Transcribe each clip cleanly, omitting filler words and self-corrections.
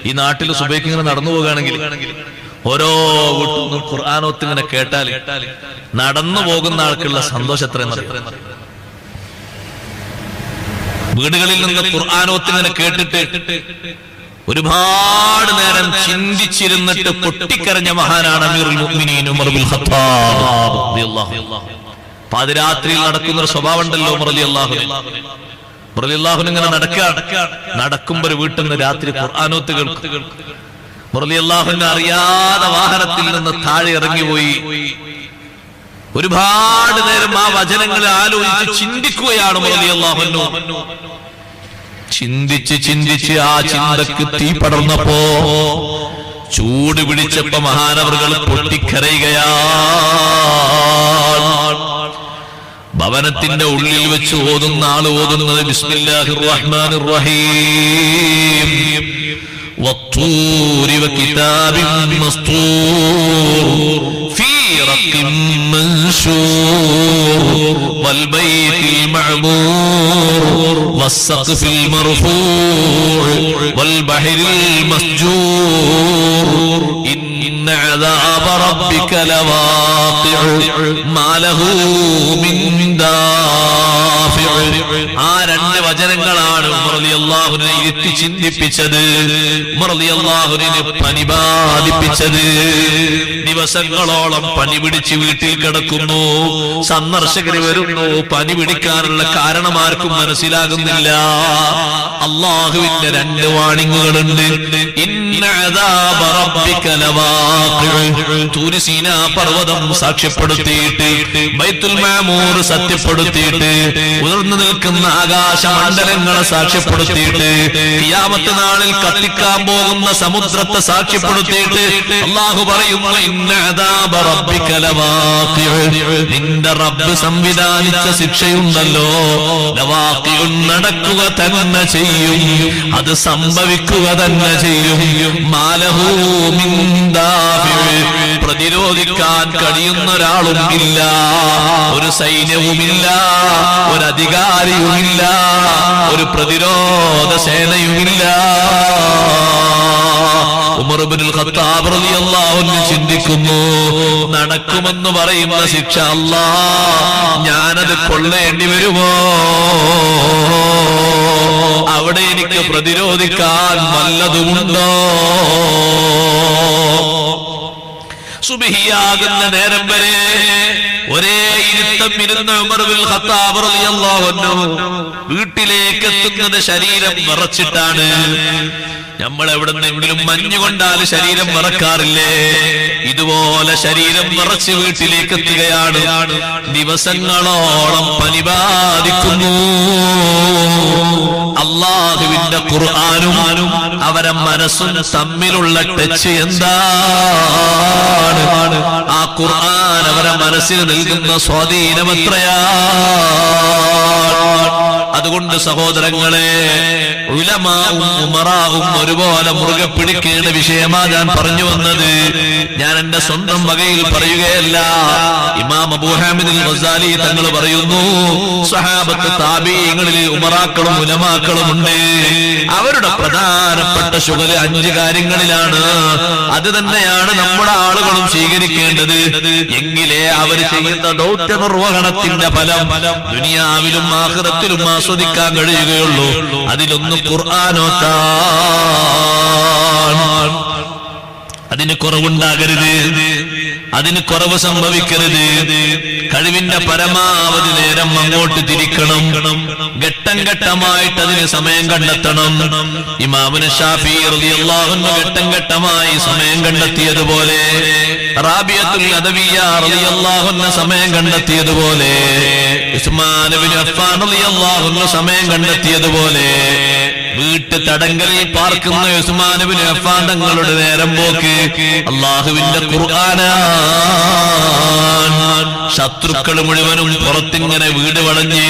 ഈ നാട്ടിൽ സുബൈക്ക് ഇങ്ങനെ നടന്നു പോകുകയാണെങ്കിൽ ഓരോ വീട്ടിൽ ഖുർആനോത്ത് ഇങ്ങനെ കേട്ടാൽ നടന്നു പോകുന്ന ആൾക്കുള്ള സന്തോഷം എത്രയെന്ന് വീടുകളിൽ നിന്ന് ഖുർആനോത്ത് ഇങ്ങനെ കേട്ടിട്ട് ഒരുപാട് നേരം ചിന്തിച്ചിരുന്നിട്ട് പൊട്ടിക്കരഞ്ഞ മഹാനാണ് അമീറുൽ മുഅ്മിനീൻ ഉമർ ബിൻ ഖത്താബ് റളിയല്ലാഹു അൻഹു. പാതിരാത്രിയിൽ നടക്കുന്ന ഒരു സ്വഭാവം ഉണ്ടല്ലോ ഉമർ റളിയല്ലാഹു അൻഹു ഇങ്ങനെ നടക്കുമ്പോൾ ഒരു വീട്ടിൽ നിന്ന് രാത്രി ഖുർആനോത്ത് കേൾക്കും. ഉമർ റളിയല്ലാഹു അൻഹു അറിയാതെ വാഹനത്തിൽ നിന്ന് താഴെ ഇറങ്ങിപ്പോയി ഒരുപാട് നേരം ആ വചനങ്ങളെ ആലോചിച്ച് ചിന്തിക്കുകയാണ് ഉമർ റളിയല്ലാഹു അൻഹു. ചിന്തിച്ച് ആ ചിന്തക്ക് തീ പടർന്നപ്പോ ചൂട് പിടിച്ചപ്പോ മഹാനവറുകൾ പൊട്ടിക്കരയുകയാണ്. ഭവനത്തിന്റെ ഉള്ളിൽ വെച്ച് ഓതുന്ന ആള് ഓതുന്നത് ബിസ്മില്ലാഹിർ റഹ്മാനിർ റഹീം വത്തൂരി വകിതാബിൻ മസ്തൂർ ഫീ റഖിൻ മൻശൂർ വൽബൈത്തിൽ മഅമൂർ വസ്സഖ്ഫിൽ മർഫൂഅ് വൽബഹരിൽ മസ്ജൂർ ഇന്ന അദാബ റബ്ബിക ലവാഖിഉ മാ ലഹു മിൻ ദാഫിഉ. ആ രണ്ട് വചനങ്ങളാണ് ഉമർ റളിയല്ലാഹു അൻഹു ഇരുത്തി ചിന്തിപ്പിച്ചത്. ഉമർ റളിയല്ലാഹു അൻഹു പനി ബാധിപ്പിച്ചത്. ദിവസങ്ങളോളം പനി പിടിച്ച് വീട്ടിൽ കിടക്കുന്നു. സന്ദർശകർ വരുന്നു. പനി പിടിക്കാനുള്ള കാരണം ആർക്കും മനസ്സിലാകുന്നില്ല. അല്ലാഹുവിന്റെ രണ്ട് വാണിങ്ങുകളുണ്ട്. ഇന്ന അദാബ റബ്ബിക ലവാഖിഉ. തൂർ സീനാ പർവ്വതം സാക്ഷ്യപ്പെടുത്തിയിട്ട് ബൈത്തുൽ മഅമൂർ സത്യപ്പെടുത്തിയിട്ട് ഉയർന്നു നിൽക്കുന്ന ആകാശമണ്ഡലങ്ങളെ സാക്ഷ്യപ്പെടുത്തിയിട്ട് ഖിയാമത്ത് നാളിൽ കത്തിക്കാൻ പോകുന്ന സമുദ്രത്തെ സാക്ഷ്യപ്പെടുത്തിയിട്ട് അല്ലാഹു പറയുന്നു ഇന്ന അദാബ റബ്ബിക ലവാഖിഉ. നിന്റെ റബ്ബ് സംവിധാനിച്ച ശിക്ഷയുണ്ടല്ലോ ലവാഖിഉ, നടക്കുക തന്നെ ചെയ്യും, അത് സംഭവിക്കുക തന്നെ ചെയ്യും. മാലഹു മിൻ ദാഫിഉ. പ്രതിരോധിക്കാൻ കഴിയുന്ന ഒരാളും ഇല്ല, ഒരു സൈന്യവുമില്ല, ഒരു അധികാരിയുമില്ല, ഒരു പ്രതിരോധ സേനയുമില്ല. ഉമർ ഇബ്നുൽ ഖത്താബ് റളിയല്ലാഹു അൻഹു ചിന്തിക്കുന്നു, നടക്കുമെന്ന് പറയുന്ന ശിക്ഷ അല്ലാഹ് ഞാനത് കൊള്ളേണ്ടി വരുമോ? അവിടെ എനിക്ക് പ്രതിരോധിക്കാൻ വല്ലതുമുണ്ടോ? സുബ്ഹിയാകുന്ന നേരം വരെ ഒരേ ഇരുത്തം ഇരുന്ന ഉമർ ഇബ്നുൽ ഖത്താബ് റളിയല്ലാഹു അൻഹു വീട്ടിലേക്ക് എത്തുന്നത് ശരീരം വിറച്ചിട്ടാണ്. നമ്മൾ എവിടെന്നെങ്കിലും മഞ്ഞ് കൊണ്ടാൽ ശരീരം വിറക്കാറില്ലേ? ഇതുപോലെ ശരീരം വിറച്ച് വീട്ടിലേക്ക് എത്തുകയാണ്. ദിവസങ്ങളോളം പനി ബാധിക്കുന്നു. അല്ലാഹുവിന്റെ ഖുർആനും അവരെ മനസ്സും തമ്മിലുള്ള ടച്ച് എന്താണ്? ആ ഖുർആൻ അവരെ മനസ്സിൽ നൽകുന്ന സ്വാധീനം എത്രയാണ്? അതുകൊണ്ട് സഹോദരങ്ങളെ, ഉലമാവും ഉമറാവും ഒരുപോലെ മുറുകെ പിടിക്കേണ്ട വിഷയമാ ഞാൻ പറഞ്ഞു വന്നത്. ഞാൻ എന്റെ സ്വന്തം വകയിൽ പറയുകയല്ല. ഇമാം അബൂ ഹാമിദ് അൽ ഗസാലി തങ്ങൾ പറയുന്നു, സ്വഹാബത്ത് താബീങ്ങളിൽ ഉമറാക്കളും ഉലമാക്കളും ഉണ്ട്. അവരുടെ പ്രധാനപ്പെട്ട ശുഗല് 5 കാര്യങ്ങളിലാണ്. അത് തന്നെയാണ് നമ്മുടെ ആളുകളും സ്വീകരിക്കേണ്ടത്. എങ്കിലേ അവർ ചെയ്യുന്ന ദൗത്യ നിർവഹണത്തിന്റെ ഫലം ദുനിയാവിലും ആഖിറത്തിലും ആസ്വദിക്കാൻ കഴിയുകയുള്ളൂ. അതിലൊന്ന് ഖുർആനോത്താണ്. അതിന് കുറവുണ്ടാകരുത്, അതിന് കുറവ് സംഭവിക്കരുത്. കഴിവിന്റെ പരമാവധി നേരം അങ്ങോട്ട് തിരിക്കണം. ഘട്ടം ഘട്ടമായിട്ട് അതിന് സമയം കണ്ടെത്തണം. ഇമാമുന ശാഫിഈ റളിയല്ലാഹു അൻഹു ഘട്ടം ഘട്ടമായി സമയം കണ്ടെത്തിയതുപോലെ, റാബിയത്തുൽ അദവിയ്യ റളിയല്ലാഹു അൻഹ സമയം കണ്ടെത്തിയതുപോലെ, ഉസ്മാൻ ഇബ്നു അഫ്ഫാൻ റളിയല്ലാഹു അൻഹു സമയം കണ്ടെത്തിയതുപോലെ, വീട്ട് തടങ്കലിൽ പാർക്കുന്ന ഉസ്മാൻ ഇബ്നു അഫ്ഫാൻ തങ്ങളുടെ നേരം പോക്ക് അല്ലാഹുവിന്റെ ഖുർആനാണ്. ശത്രുക്കൾ മുഴുവനും പുറത്തിങ്ങനെ വീട് വളഞ്ഞ്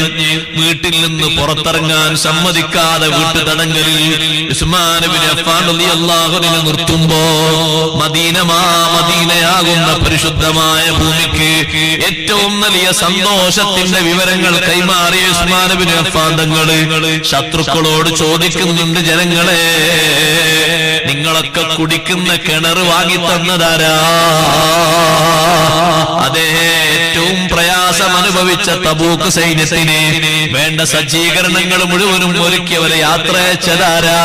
വീട്ടിൽ നിന്ന് പുറത്തിറങ്ങാൻ സമ്മതിക്കാതെ വീട്ടു തടങ്കലിൽ ഉസ്മാൻ ഇബ്നു അഫ്ഫാൻ റളിയല്ലാഹു അൻഹു നിർത്തുമ്പോ മദീനയാകുന്ന പരിശുദ്ധമായ ഭൂമിക്ക് ഏറ്റവും വലിയ സന്തോഷത്തിന്റെ വിവരങ്ങൾ കൈമാറിയ ഉസ്മാൻ ഇബ്നു അഫ്ഫാൻ തങ്ങൾ ശത്രുക്കളോട് ചോദിക്കും, ചോദിക്കുന്നുണ്ട്, ജനങ്ങളെ നിങ്ങളൊക്കെ കുടിക്കുന്ന കിണർ വാങ്ങി തന്നതാരാ? അതേ, ഏറ്റവും പ്രയാസം അനുഭവിച്ച തബൂക്ക് സൈന്യത്തിന് വേണ്ട സജ്ജീകരണങ്ങൾ മുഴുവനും ഒരുക്കിയവരെ യാത്ര അയച്ചതാരാ?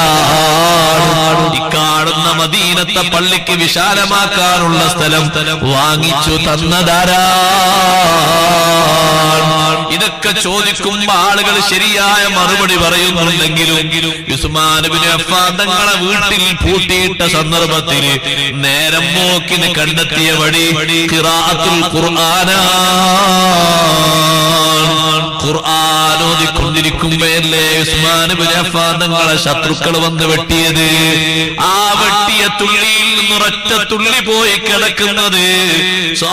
ഇക്കാണുന്ന മദീനത്തെ പള്ളിക്ക് വിശാലമാക്കാനുള്ള സ്ഥലം വാങ്ങിച്ചു തന്നതാരാ? ഇതൊക്കെ ചോദിക്കുമ്പോ ആളുകൾ ശരിയായ മറുപടി പറയുന്നുണ്ടെങ്കിലും ഉസ്മാൻ ഇബ്നു അഫ്ഫാൻ തങ്ങളെ വീട്ടിൽ പൂട്ടിയിട്ട സന്ദർഭത്തിൽ നേരം പോക്കിന് കണ്ടെത്തിയ വഴി ഖിറാഅത്തുൽ ഖുർആനാ. ഖുർആൻ ഓതിക്കൊണ്ടിരിക്കുമ്പോഴല്ലേ ഉസ്മാൻ ഇബ്നു അഫ്ഫാൻ തങ്ങളെ ശത്രുക്കൾ വന്ന് വെട്ടിയത്. ആ വെട്ടിയ തുള്ളിയിൽ നിന്നൊരൊറ്റ തുള്ളി പോയി കിടക്കുന്നത്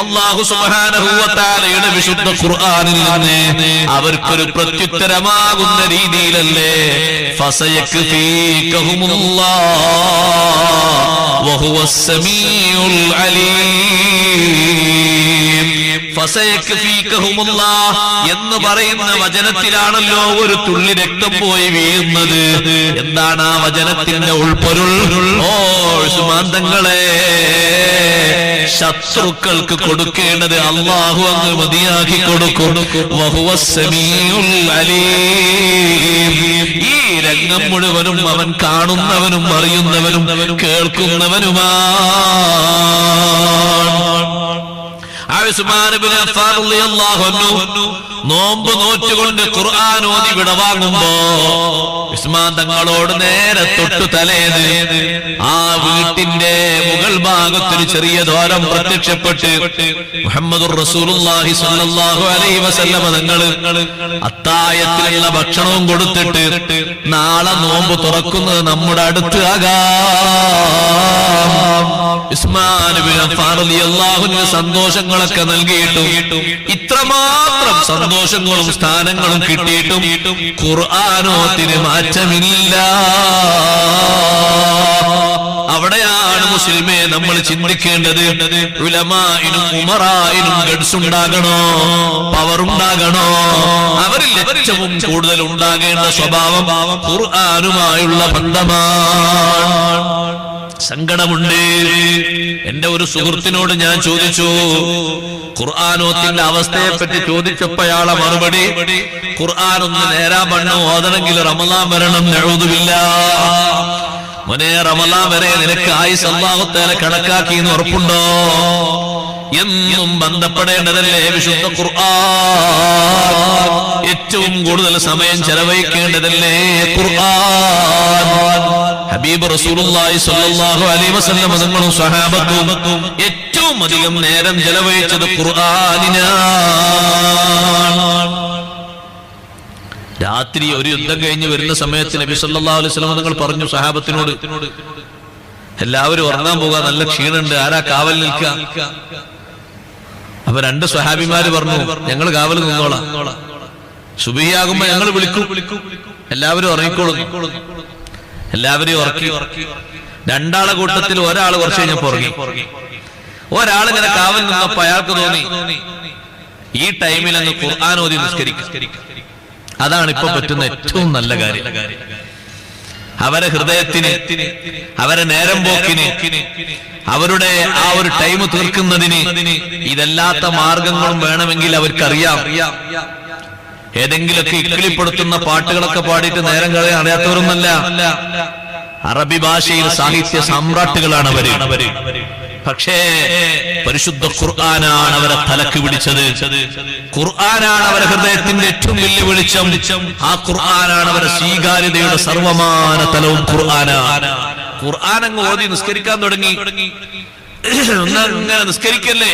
അല്ലാഹു സുബ്ഹാനഹു വ തആലയുടെ വിശുദ്ധ ഖുർആനിൽ നിന്ന് അവർക്കൊരു പ്രത്യുത്തരമാകുന്ന രീതിയിലല്ലേ ഫസയക്ഫീകഹുമുല്ലാഹ് വഹുവസ് സമീഉൽ അലീം. ഫസയക്ഫീകഹുമുല്ലാഹ് എന്ന് പറയുന്ന വചനത്തിലാണല്ലോ ഒരു തുള്ളി രക്തം പോയി വീഴുന്നത്. എന്താണ് ആ വചനത്തിന്റെ ഉൾപ്പൊരുൾ? ഓ ഉസ്മാൻ തങ്ങളെ, ശത്രുക്കൾക്ക് കൊടുക്കേണ്ടത് അല്ലാഹു അങ്ങ് മതിയാക്കി കൊടുക്കും. വഹുവസ് സമീഉൽ അലീം. ഈ രംഗം മുഴുവനും അവൻ കാണുന്നവനും അറിയുന്നവനും കേൾക്കുന്നവനുമാണ്. ഉസ്മാൻ ഇബ്നു അഫ്ഫാൻ റളിയല്ലാഹു അൻഹു നോമ്പ് നോറ്റുകൊണ്ട് ഖുർആൻ ഓതി വിടവാങ്ങുമ്പോ ഉസ്മാൻ തങ്ങളോട് നേരെ തൊട്ടു തലേന്ന് ആ വീട്ടിന്റെ മുകൾ ഭാഗത്തൊരു ചെറിയ ദ്വാരം പ്രത്യക്ഷപ്പെട്ട് മുഹമ്മദുർ റസൂലുള്ളാഹി സ്വല്ലല്ലാഹു അലൈഹി വസല്ലം തങ്ങള് അത്തായത്തിലുള്ള ഭക്ഷണവും കൊടുത്തിട്ട് നാളെ നോമ്പ് തുറക്കുന്നത് നമ്മുടെ അടുത്ത് ആകാം. ഉസ്മാൻ ഇബ്നു അഫ്ഫാൻ റളിയല്ലാഹു അൻഹു സന്തോഷങ്ങളൊക്കെ നൽകിയിട്ടും ഇത്രമാത്രം സന്തോഷങ്ങളും സ്ഥാനങ്ങളും കിട്ടിയിട്ടും ഖുർആനോത്തിന് മാറ്റമില്ല. അവിടെയാണ് മുസ്ലിമേ നമ്മൾ ചിന്തിക്കേണ്ടത്. ഉലമായിനും ഉമറായിനും ഗഡ്സ് ഉണ്ടാകണോ, പവർ ഉണ്ടാകണോ? അവരിൽ ഏറ്റവും കൂടുതൽ ഉണ്ടാകേണ്ട സ്വഭാവം ഖുർആനുമായുള്ള ബന്ധമാണ്. സങ്കടമുണ്ട്. എന്റെ ഒരു സുഹൃത്തിനോട് ഞാൻ ചോദിച്ചു, ഖുർആനോത്തിന്റെ അവസ്ഥയെ പറ്റി ചോദിച്ചപ്പോ അയാളെ മറുപടി, ഖുർആൻ ഒന്ന് നേരാ മണ്ണ് ഓതണമെങ്കിൽ റമളാൻ വരണം. നഊദുബില്ലാഹ്. മോനെ, റമളാൻ വരെ നിനക്ക് ആയുസ് അല്ലാഹു തആല കണക്കാക്കി എന്ന് ഉറപ്പുണ്ടോ? എന്നും ബന്ധപ്പെടേണ്ടതല്ലേ വിശുദ്ധ ഖുർആൻ? ഏറ്റവും കൂടുതൽ സമയം ചെലവഴിക്കേണ്ടതല്ലേ ഖുർആൻ? ഹബീബ് റസൂലുള്ളാഹി സ്വല്ലല്ലാഹു അലൈഹി വസല്ലം തങ്ങളും സ്വഹാബത്തും ഏറ്റവും അധികം നേരം ചെലവഴിച്ചത് ഖുർആനിനാണ്. രാത്രി ഒരു യുദ്ധം കഴിഞ്ഞ് വരുന്ന സമയത്ത് നബി സല്ലല്ലാഹു അലൈഹി വസല്ലം തങ്ങൾ പറഞ്ഞു സ്വഹാബത്തിനോട്, എല്ലാവരും ഉറങ്ങാൻ പോകാൻ, നല്ല ക്ഷീണുണ്ട്, ആരാ കാവൽ നിൽക്കുക? അപ്പൊ രണ്ട് സ്വഹാബിമാര് പറഞ്ഞു, ഞങ്ങൾ കാവൽ നിന്നോളാം, സുബഹിയാകുമ്പോ ഞങ്ങൾ വിളിക്കും, എല്ലാവരും ഉറങ്ങിക്കോളും. എല്ലാവരെയും ഉറക്കി. രണ്ടാളെ കൂട്ടത്തിൽ ഒരാൾ കുറച്ച് കഴിഞ്ഞപ്പോ ഉറങ്ങി. ഒരാളിങ്ങനെ കാവൽ നിന്നപ്പോ അയാൾക്ക് തോന്നി ഈ ടൈമിൽ അങ്ങ് ഖുർആൻ ഓതി നിസ്കരിക്കും. അതാണ് ഇപ്പൊ പറ്റുന്ന ഏറ്റവും നല്ല കാര്യം. അവരെ ഹൃദയത്തിന്, അവരെ നേരം പോക്കിന്, അവരുടെ ആ ഒരു ടൈം തീർക്കുന്നതിന് ഇതല്ലാത്ത മാർഗങ്ങളും വേണമെങ്കിൽ അവർക്കറിയാം. ഏതെങ്കിലൊക്കെ ഇക്കിളിപ്പെടുത്തുന്ന പാട്ടുകളൊക്കെ പാടിയിട്ട് നേരം കളയാൻ അറിയാത്തവരൊന്നല്ല. അറബി ഭാഷയിൽ സാഹിത്യ സാമ്രാട്ടുകളാണ് അവര്. പക്ഷേ പരിശുദ്ധ ഖുർആനാണ് അവരെ തലക്ക് പിടിച്ചത്. ഖുർആനാണ് അവരെ ഹൃദയത്തിന്റെ ഏറ്റവും വലിയ വെളിച്ചം. ആ ഖുർആനാണ് അവരെ സ്വീകാര്യതയുടെ സർവമാന തലവും ഖുർആനാണ്. ഖുർആൻ അങ്ങ് ഓതി നിസ്കരിക്കാൻ തുടങ്ങി. ഒന്നങ്ങനെ നിസ്കരിക്കല്ലേ,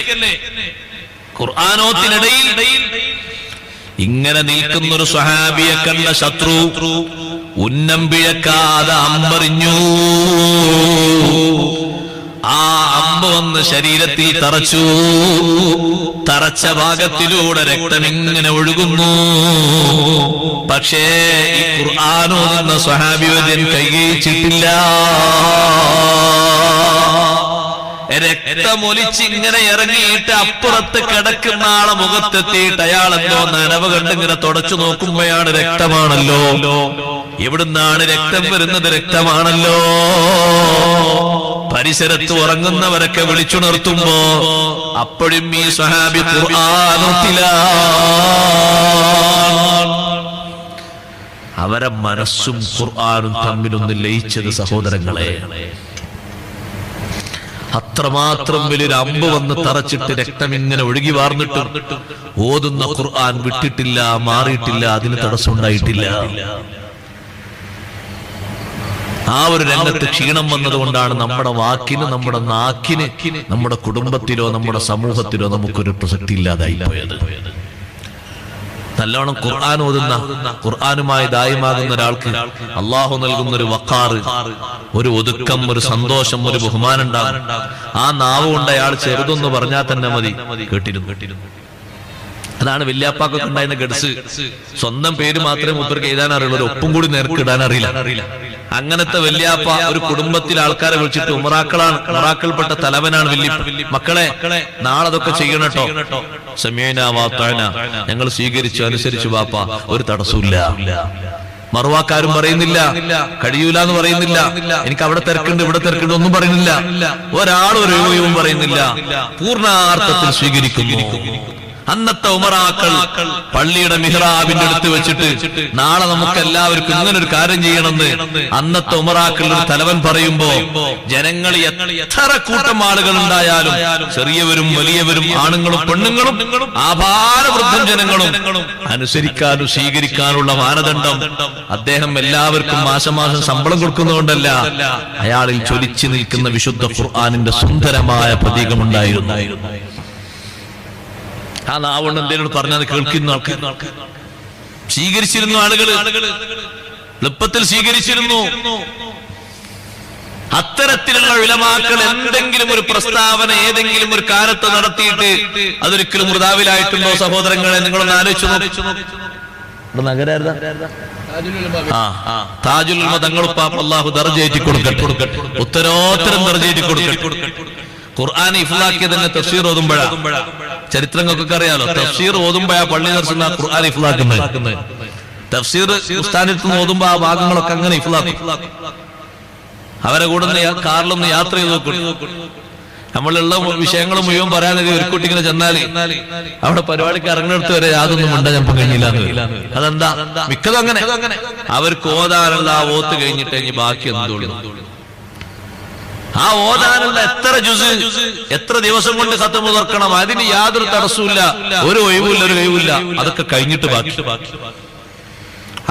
ഖുർആനോത്തിനിടയിൽ ഇങ്ങനെ നിൽക്കുന്നൊരു സ്വഹാബിയെ കണ്ട ശത്രു ഉന്നം പിഴക്കാതെ അമ്പറിഞ്ഞു. ആ അമ്പ് വന്ന് ശരീരത്തിൽ തറച്ചു. തറച്ച ഭാഗത്തിലൂടെ രക്തം ഇങ്ങനെ ഒഴുകുന്നു. പക്ഷേ ഈ ഖുർആനോതുന്ന സ്വഹാബി വര്യൻ കൈകഴിച്ചിട്ടില്ല. രക്തമൊലിച്ച് ഇങ്ങനെ ഇറങ്ങിയിട്ട് അപ്പുറത്ത് കിടക്കുന്ന ആളെ മുഖത്തെത്തിയിട്ട് അയാൾ എന്തോ നനവ് കണ്ടിങ്ങനെ തുടച്ചു നോക്കുമ്പോഴാണ് രക്തമാണല്ലോ. എവിടുന്നാണ് രക്തം വരുന്നത്? രക്തമാണല്ലോ. പരിസരത്ത് ഉറങ്ങുന്നവരൊക്കെ വിളിച്ചുണർത്തുമ്പോ അപ്പോഴും ഈ സ്വഹാബി അവരെ മനസ്സും ഖുർആനും തമ്മിലൊന്ന് ലയിച്ചത് സഹോദരങ്ങളെ. അത്രമാത്രം വലിയൊരു അമ്പ് വന്ന് തറച്ചിട്ട് രക്തം ഇങ്ങനെ ഒഴുകി വാർന്നിട്ടും ഓതുന്ന ഖുർആൻ വിട്ടിട്ടില്ല, മാറിയിട്ടില്ല, അതിന് തടസ്സമുണ്ടായിട്ടില്ല. ആ ഒരു രംഗത്ത് ക്ഷീണം വന്നതുകൊണ്ടാണ് നമ്മുടെ വാക്കിന്, നമ്മുടെ നാക്കിന്, നമ്മുടെ കുടുംബത്തിലോ നമ്മുടെ സമൂഹത്തിലോ നമുക്കൊരു പ്രസക്തി ഇല്ലാതായി പോയത്. നല്ലോണം ഖുർആൻ ഓതുന്ന, ഖുർആനുമായി ദായിമാകുന്ന ഒരാൾക്ക് അള്ളാഹു നൽകുന്ന ഒരു വഖാർ, ഒരു ഒതുക്കം, ഒരു സന്തോഷം, ഒരു ബഹുമാനം ഉണ്ടാകും. ആ നാവ് കൊണ്ട് അയാൾ ചെറുതൊന്ന് പറഞ്ഞാൽ തന്നെ മതി, കേട്ടിരുന്നു. അതാണ് വല്യാപ്പാക്കൊക്കെ ഉണ്ടായിരുന്ന ഗഡ്സ്. സ്വന്തം പേര് മാത്രമേ മൂപ്പർക്ക് എഴുതാൻ അറിയുള്ളൂ, ഒരു ഒപ്പും കൂടി നേർക്ക് ഇടാൻ അറിയില്ല. അങ്ങനത്തെ വല്യാപ്പ ഒരു കുടുംബത്തിലെ ആൾക്കാരെ വിളിച്ചിട്ട് ഉമറാക്കളാണ്, ഉമറാക്കൾപ്പെട്ട തലവനാണ് വല്യപ്പ, മക്കളെ നാളെ അതൊക്കെ ചെയ്യണട്ടോ, സമീഅനാ വഅതഅനാ, ഞങ്ങൾ സ്വീകരിച്ചു അനുസരിച്ചു വാപ്പ, ഒരു തടസ്സമില്ല. മറുവാക്കാരും പറയുന്നില്ല, കഴിയൂല എന്ന് പറയുന്നില്ല, എനിക്ക് അവിടെ തിരക്കുണ്ട് ഇവിടെ തിരക്കുണ്ട് ഒന്നും പറയുന്നില്ല, ഒരാളും ഒരു ഒഴിവും പറയുന്നില്ല, പൂർണ്ണാർത്ഥത്തിൽ സ്വീകരിക്കുന്നു. അന്നത്തെ ഉമറാക്കൾ പള്ളിയുടെ മിഹ്റാബിന്റെ അടുത്ത് വെച്ചിട്ട് നാളെ നമുക്ക് എല്ലാവർക്കും ഇങ്ങനെ ഒരു കാര്യം ചെയ്യണമെന്ന് അന്നത്തെ ഉമറാക്കളുടെ ഒരു തലവൻ പറയുമ്പോ ജനങ്ങൾ എത്ര കൂട്ടം ആളുകൾ ഉണ്ടായാലും, ചെറിയവരും വലിയവരും ആണുങ്ങളും പെണ്ണുങ്ങളും ആഭാരവൃദ്ധം ജനങ്ങളും അനുസരിക്കാനും സ്വീകരിക്കാനുള്ള മാനദണ്ഡം അദ്ദേഹം എല്ലാവർക്കും മാസം ശമ്പളം കൊടുക്കുന്നതുകൊണ്ടല്ല, അയാളിൽ ജ്വലിച്ചു നിൽക്കുന്ന വിശുദ്ധ ഖുർആനിന്റെ സുന്ദരമായ പ്രതീകമുണ്ടായിരുന്നു. ആ നാവുകൊണ്ട് എന്തെങ്കിലും പറഞ്ഞത് കേൾക്കുന്ന ആൾക്കാർ സ്വീകരിച്ചിരുന്നു, ആളുകൾ എളുപ്പത്തിൽ സ്വീകരിച്ചിരുന്നു. അത്തരത്തിലുള്ള ഉലമാക്കൾ എന്തെങ്കിലും ഒരു പ്രസ്താവന ഏതെങ്കിലും ഒരു കാലത്ത് നടത്തിയിട്ട് അതൊരിക്കലും മൃതാവിലായിട്ടുണ്ടോ സഹോദരങ്ങളെ? നിങ്ങളൊന്ന് ആലോചിച്ചു നോക്ക്. താജുൽ ഉലമ തങ്ങളുപ്പാപ്പ അല്ലാഹു ദർജയേറ്റി കൊടുക്കട്ടെ, ഉത്തരോത്തരം ദർജയേറ്റി കൊടുക്കട്ടെ. ഖുർആൻ ഇഫ്ലാക്കിയത് തന്നെ തഫ്സീർ ഓതുമ്പോഴാ. ചരിത്രങ്ങൾക്കൊക്കെ അറിയാലോ, തഫ്സീർ ഓതുമ്പോഴാ പള്ളി ദർശന ഖുർആൻ ഇഫ്ലാക്കുന്നത്. തഫ്സീർ ഉസ്താദിനടുത്ത് നിന്ന് ഓതുമ്പോ ആ ഭാഗങ്ങളൊക്കെ അങ്ങനെ ഇഫ്ലാക്കും. അവരെ കൂടെ കാറിലൊന്ന് യാത്ര ചെയ്ത് നോക്കും. നമ്മളുള്ള വിഷയങ്ങൾ മുഴുവൻ പറയാനത് ഒരു കുട്ടി ഇങ്ങനെ ചെന്നാല് അവിടെ പരിപാടിക്ക് ഇറങ്ങുന്നിടത്ത് വരെ യാതൊന്നും ഉണ്ട് ഞാൻ കഴിഞ്ഞില്ല. അതെന്താ? മിക്കതും അങ്ങനെ. അവർക്ക് ഓതാനുള്ള ആ ഓത്ത് കഴിഞ്ഞിട്ട് കഴിഞ്ഞ് ബാക്കി എന്തോളൂ. ആ ഓതാനുള്ള എത്ര ജുസ്, എത്ര ദിവസം കൊണ്ട് ഖത്മ തുറക്കണം, അതിന് യാതൊരു തടസ്സമില്ല, ഒരു ഒഴിവില്ല, ഒരു കഴിവില്ല. അതൊക്കെ കഴിഞ്ഞിട്ട് ബാക്കി.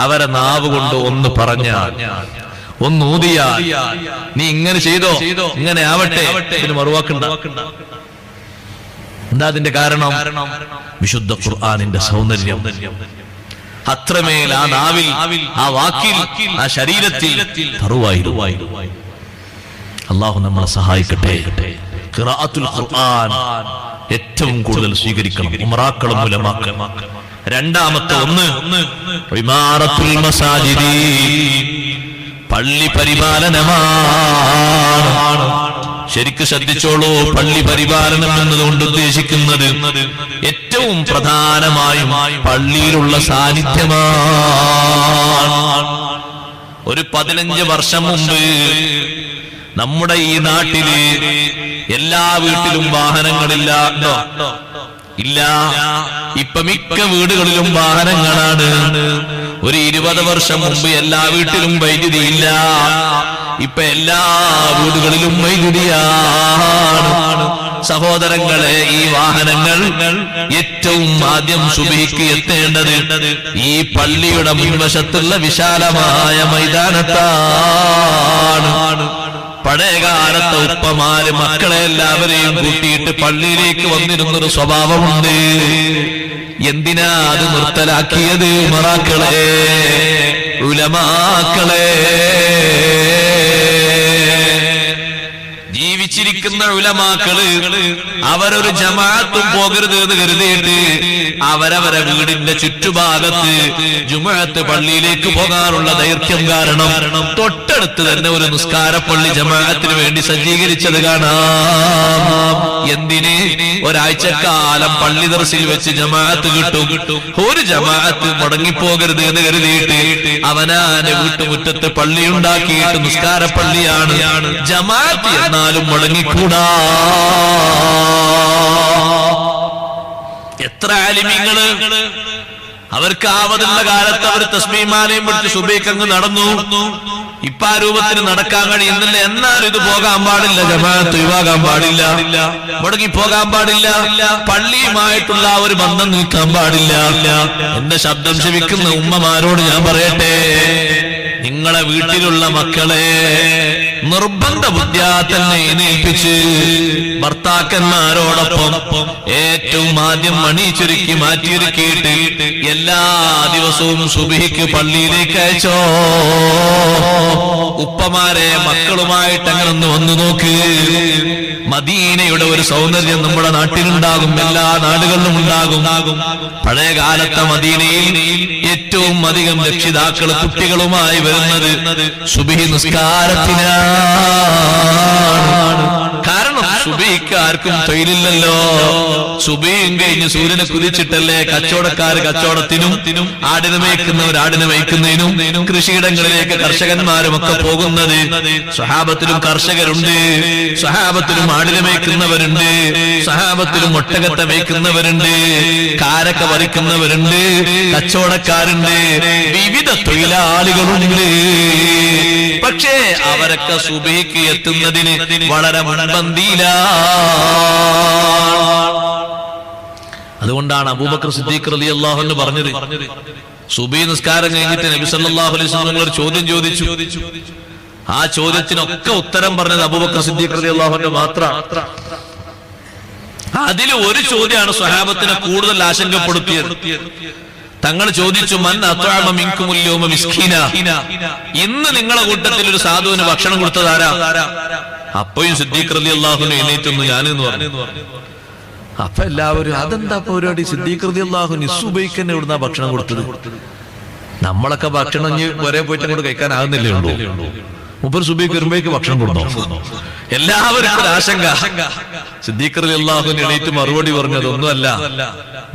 അവരെ നാവ് കൊണ്ട് ഒന്ന് പറഞ്ഞാൽ, ഒന്ന് ഊതിയാൽ, നീ ഇങ്ങനെ ചെയ്തോ, ഇങ്ങനെ ആവട്ടെ, ഇതിന് മറുവാക്കണ്ട. എന്താ അതിന്റെ കാരണം? വിശുദ്ധ ഖുർആനിന്റെ സൗന്ദര്യം അത്രമേൽ ആ നാവിൽ, ആ വാക്കിൽ, ആ ശരീരത്തിൽ തറുവായിരുന്നു. അല്ലാഹു നമ്മളെ സഹായിക്കട്ടെ. ഖിറാഅത്തുൽ ഖുർആൻ ഏറ്റവും കൂടുതൽ സ്വീകരിക്കണം ഉമറാക്കളും ഉലമാക്കളും. രണ്ടാമത്തെ ഒന്ന് ഇമാറത്തുൽ മസാജിദി, പള്ളി പരിപാലനമാണ്. ശരിക്ക് ശ്രദ്ധിച്ചോളൂ, പള്ളി പരിപാലനം എന്നതുകൊണ്ട് ഉദ്ദേശിക്കുന്നത് ഏറ്റവും പ്രധാനമായും പള്ളിയിലുള്ള സാന്നിധ്യമാണ്. ഒരു 15 വർഷം മുമ്പ് നമ്മുടെ ഈ നാട്ടില് എല്ലാ വീട്ടിലും വാഹനങ്ങളില്ല, ഇല്ല. ഇപ്പൊ മിക്ക വീടുകളിലും വാഹനങ്ങളാണ്. ഒരു 20 വർഷം മുമ്പ് എല്ലാ വീട്ടിലും വൈദ്യുതി ഇല്ല. ഇപ്പൊ എല്ലാ വീടുകളിലും വൈദ്യുതിയാണ്. സഹോദരങ്ങളെ, ഈ വാഹനങ്ങൾ ഏറ്റവും ആദ്യം സുബഹിക്ക് എത്തേണ്ടത് ഈ പള്ളിയുടെ മുൻവശത്തുള്ള വിശാലമായ മൈതാനത്താണ്. പഴയകാലത്തെ ഉപ്പമാര് മക്കളെ എല്ലാവരെയും കൂട്ടിയിട്ട് പള്ളിയിലേക്ക് വന്നിരുന്നൊരു സ്വഭാവമുണ്ട്. എന്തിനാ അത് നിർത്തലാക്കിയത്? ഉമറാക്കളെ, ഉലമാക്കളെ, ജീവിച്ചിരിക്കുന്ന ജീവിച്ചിരിക്കുന്ന ഉലമാക്കള് അവരൊരു ജമാഅത്തും പോകരുത് എന്ന് കരുതിയിട്ട് അവരവരെ വീടിന്റെ ചുറ്റുഭാഗത്ത് ജുമുഅത്ത് പള്ളിയിലേക്ക് പോകാനുള്ള ദൈർഘ്യം കാരണം തൊട്ടടുത്ത് തന്നെ ഒരു നിസ്കാരപ്പള്ളി ജമാഅത്തിന് വേണ്ടി സജ്ജീകരിച്ചത് കാണാം. എന്തിന്? ഒരാഴ്ചക്കാലം പള്ളി ദർസിൽ വെച്ച് ജമാഅത്ത് കിട്ടും. ഒരു ജമാഅത്ത് മുടങ്ങിപ്പോകരുത് എന്ന് കരുതിയിട്ട് അവനാന്റെ വീട്ടുമുറ്റത്ത് പള്ളി ഉണ്ടാക്കിയിട്ട് നിസ്കാര പള്ളിയാണ് ജമാഅത്ത് എന്നാലും മുടങ്ങിക്കൂടാ. എത്ര ആലിമീങ്ങള് അവർക്ക് ആവതുള്ള കാലത്ത് അവർ തസ്ബീഹ്മാലയും പിടിച്ച് സുബഹിക്കങ്ങ് നടന്നു. ഇപ്പൊ ആ രൂപത്തിന് നടക്കാൻ കഴിയുന്നില്ല. എന്നാൽ ഇത് പോകാൻ പാടില്ല, ജമാഅത്ത് ഒഴിവാകാൻ പാടില്ല, മുടങ്ങി പോകാൻ പാടില്ല, പള്ളിയുമായിട്ടുള്ള ഒരു ബന്ധം നിൽക്കാൻ പാടില്ല. എന്റെ ശബ്ദം ശ്രവിക്കുന്ന ഉമ്മമാരോട് ഞാൻ പറയട്ടെ, നിങ്ങളെ വീട്ടിലുള്ള മക്കളെ നിർബന്ധ ബുദ്ധിയാ തന്നെ എണീപ്പിച്ച് ഭർത്താക്കന്മാരോടൊപ്പം ഏറ്റവും ആദ്യം മണി ചുരുക്കി മാറ്റിയൊരുക്കിയിട്ട് എല്ലാ ദിവസവും സുബഹിക്ക് പള്ളിയിലേക്ക് അയച്ചോ. ഉപ്പമാരെ മക്കളുമായിട്ട് അങ്ങനെ ഒന്ന് വന്നു നോക്ക്. മദീനയുടെ ഒരു സൗന്ദര്യം നമ്മുടെ നാട്ടിലുണ്ടാകും, എല്ലാ നാടുകളിലും ഉണ്ടാകും. പഴയ കാലത്തെ മദീനയിൽ ഏറ്റവും അധികം രക്ഷിതാക്കൾ കുട്ടികളുമായി വരുന്നത് സുബഹി നിസ്കാരത്തിനാണ്. കാരണം സുബഹിക്ക് ആർക്കും തൊഴിലില്ലല്ലോ. സുബഹിയും കഴിഞ്ഞ് സൂര്യനെ കുതിച്ചിട്ടല്ലേ കച്ചവടക്കാര് കച്ചവടത്തിനും ആടിനെ മേയ്ക്കുന്നവർ ആടിനെ മേയ്ക്കുന്നതിനും കൃഷിയിടങ്ങളിലേക്ക് കർഷകന്മാരും ഒക്കെ പോകുന്നത്. സ്വഹാബത്തിലും കർഷകരുണ്ട്, സ്വഹാബത്തിലും ആടിനെ മേയ്ക്കുന്നവരുണ്ട്, സ്വഹാബത്തിലും ഒട്ടകത്തെ മേയ്ക്കുന്നവരുണ്ട്, കാരക്ക പറിക്കുന്നവരുണ്ട്, കച്ചവടക്കാരുണ്ട്, വിവിധ തൊഴിലാളികളുണ്ട്. പക്ഷേ അവരൊക്കെ സുബഹിക്ക് എത്തുന്നതിന് വളരെ മുൻപന്തിയിലാണ്. അതുകൊണ്ടാണ് അബൂബക്കർ സിദ്ദീഖ് റളിയല്ലാഹു അൻഹു പറഞ്ഞത്, സുബഹി നിസ്കാരം കഴിഞ്ഞിട്ട് നബി സല്ലല്ലാഹു അലൈഹി വസല്ലം ഒരു ചോദ്യം ചോദിച്ചു. ആ ചോദ്യത്തിനൊക്കെ ഉത്തരം പറഞ്ഞത് അബൂബക്കർ സിദ്ദീഖ് റളിയല്ലാഹു അൻഹു മാത്രം. അതിൽ ഒരു ചോദ്യമാണ് സ്വഹാബത്തിനെ കൂടുതൽ ആശങ്കപ്പെടുത്തിയത്. തങ്ങൾ ചോദിച്ചു, മൻ അത്അമ മിൻകുമുൽ യൗമ മിസ്കീന, ഇന്ന് നിങ്ങളെ കൂട്ടത്തിൽ ഒരു സാധുവിന് ഭക്ഷണം കൊടുത്തതാരാ? അപ്പോഴും സിദ്ദീഖ് റളിയല്ലാഹു അൻഹു എണീറ്റൊന്നു ഞാനെന്ന് പറഞ്ഞു. അപ്പൊ എല്ലാവരും അതെന്താ പരിപാടി, സിദ്ദീഖ് റളിയല്ലാഹു അൻഹു സുബഹിക്ക് എവിടുന്നാ ഭക്ഷണം കൊടുത്തത്? നമ്മളൊക്കെ ഭക്ഷണം വരെ പോയിട്ട് അങ്ങോട്ട് കഴിക്കാനാകുന്നില്ലേ ഉള്ളൂ. മുപ്പർ സുബഹിക്ക് വരുമ്പോഴേക്ക് ഭക്ഷണം കൊടുത്തോ? എല്ലാവർക്കും ഒരു ആശങ്ക. സിദ്ദീഖ് റളിയല്ലാഹു അൻഹു എണീറ്റ് മറുപടി പറഞ്ഞത്, ഒന്നുമല്ല,